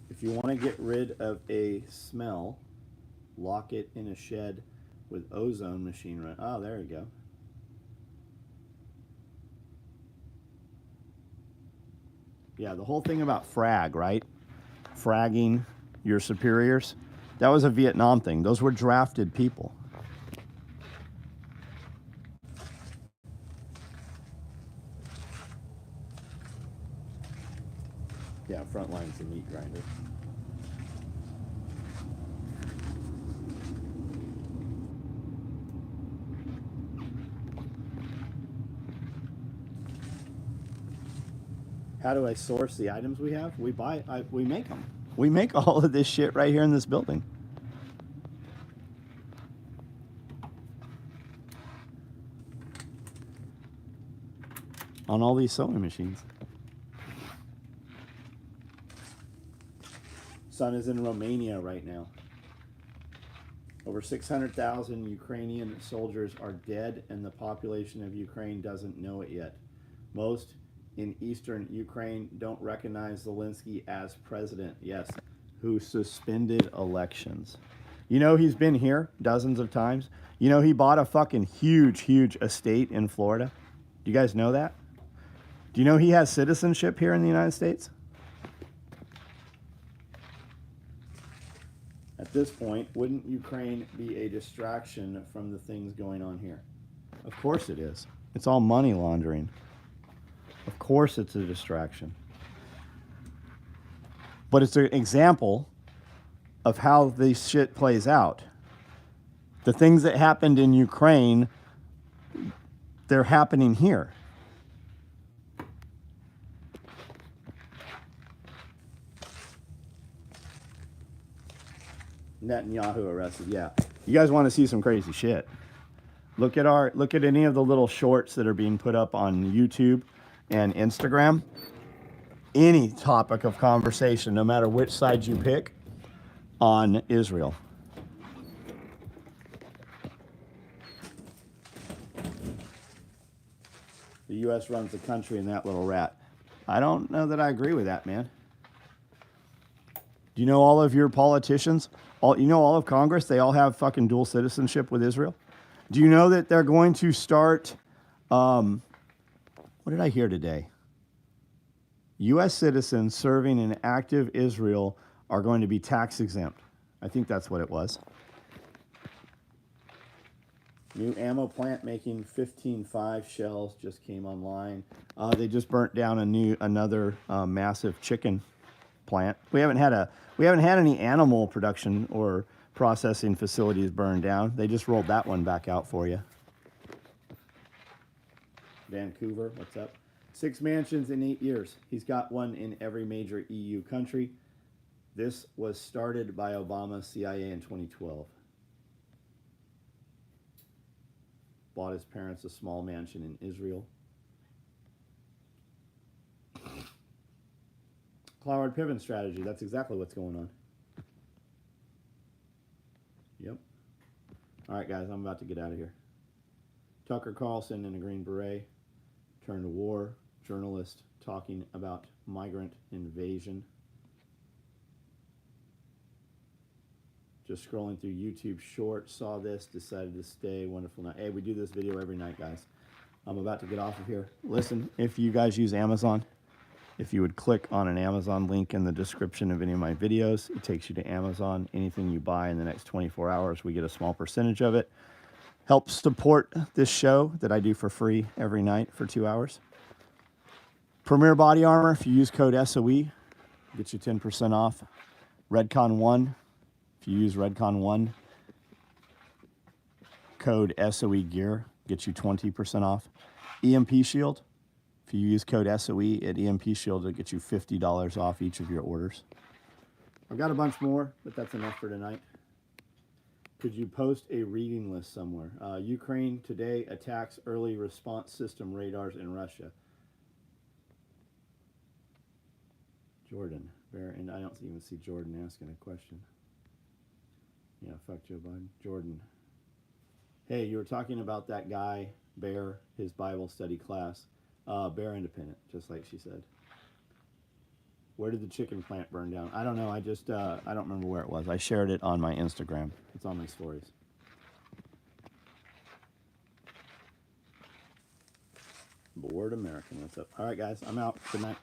If you want to get rid of a smell, lock it in a shed with ozone machine run. Oh, there you go. Yeah, the whole thing about frag, right? Fragging your superiors. That was a Vietnam thing. Those were drafted people. Yeah, Frontline's a meat grinder. How do I source the items we have? We make them. We make all of this shit right here in this building. On all these sewing machines. Son is in Romania right now. Over 600,000 Ukrainian soldiers are dead, and the population of Ukraine doesn't know it yet. Most in eastern Ukraine don't recognize Zelensky as president, yes, who suspended elections. You know, he's been here dozens of times. You know, he bought a fucking huge estate in Florida. Do you guys know that? Do you know he has citizenship here in the United States? at this point, wouldn't Ukraine be a distraction from the things going on here? Of course it is. It's all money laundering. Of course it's a distraction. But it's an example of how this shit plays out. The things that happened in Ukraine, they're happening here. Netanyahu arrested. Yeah. You guys want to see some crazy shit? Look at any of the little shorts that are being put up on YouTube and Instagram. Any topic of conversation, no matter which side you pick, on Israel. The U.S. runs the country and that little rat. I don't know that I agree with that, man. Do you know all of your politicians? All of Congress, they all have fucking dual citizenship with Israel? Do you know that they're going to start, what did I hear today? U.S. citizens serving in active Israel are going to be tax exempt. I think that's what it was. New ammo plant making 15.5 shells just came online. They just burnt down another massive chicken plant. We haven't had any animal production or processing facilities burned down. They just rolled that one back out for you. Vancouver, what's up? 6 mansions in 8 years. He's got one in every major EU country. This was started by Obama's CIA in 2012. Bought his parents a small mansion in Israel. Cloward pivot strategy. That's exactly what's going on. Yep. All right, guys, I'm about to get out of here. Tucker Carlson in a Green Beret turned to war journalist talking about migrant invasion. Just scrolling through YouTube Shorts, saw this, decided to stay. Wonderful night. Hey, we do this video every night, guys. I'm about to get off of here. Listen, if you guys use Amazon, if you would click on an Amazon link in the description of any of my videos, it takes you to Amazon. Anything you buy in the next 24 hours, we get a small percentage of it. Helps support this show that I do for free every night for 2 hours. Premier Body Armor, if you use code SOE, gets you 10% off. Redcon1, if you use Redcon1, code SOE Gear, gets you 20% off. EMP Shield, if you use code SOE at EMP Shield, it'll get you $50 off each of your orders. I've got a bunch more, but that's enough for tonight. Could you post a reading list somewhere? Ukraine today attacks early response system radars in Russia. Jordan, and I don't even see Jordan asking a question. Yeah, fuck Joe Biden. Jordan. Hey, you were talking about that guy, Bear, his Bible study class. Bear Independent, just like she said. Where did the chicken plant burn down? I don't know. I don't remember where it was. I shared it on my Instagram. It's on my stories. Bored American, what's up? All right, guys, I'm out. Good night.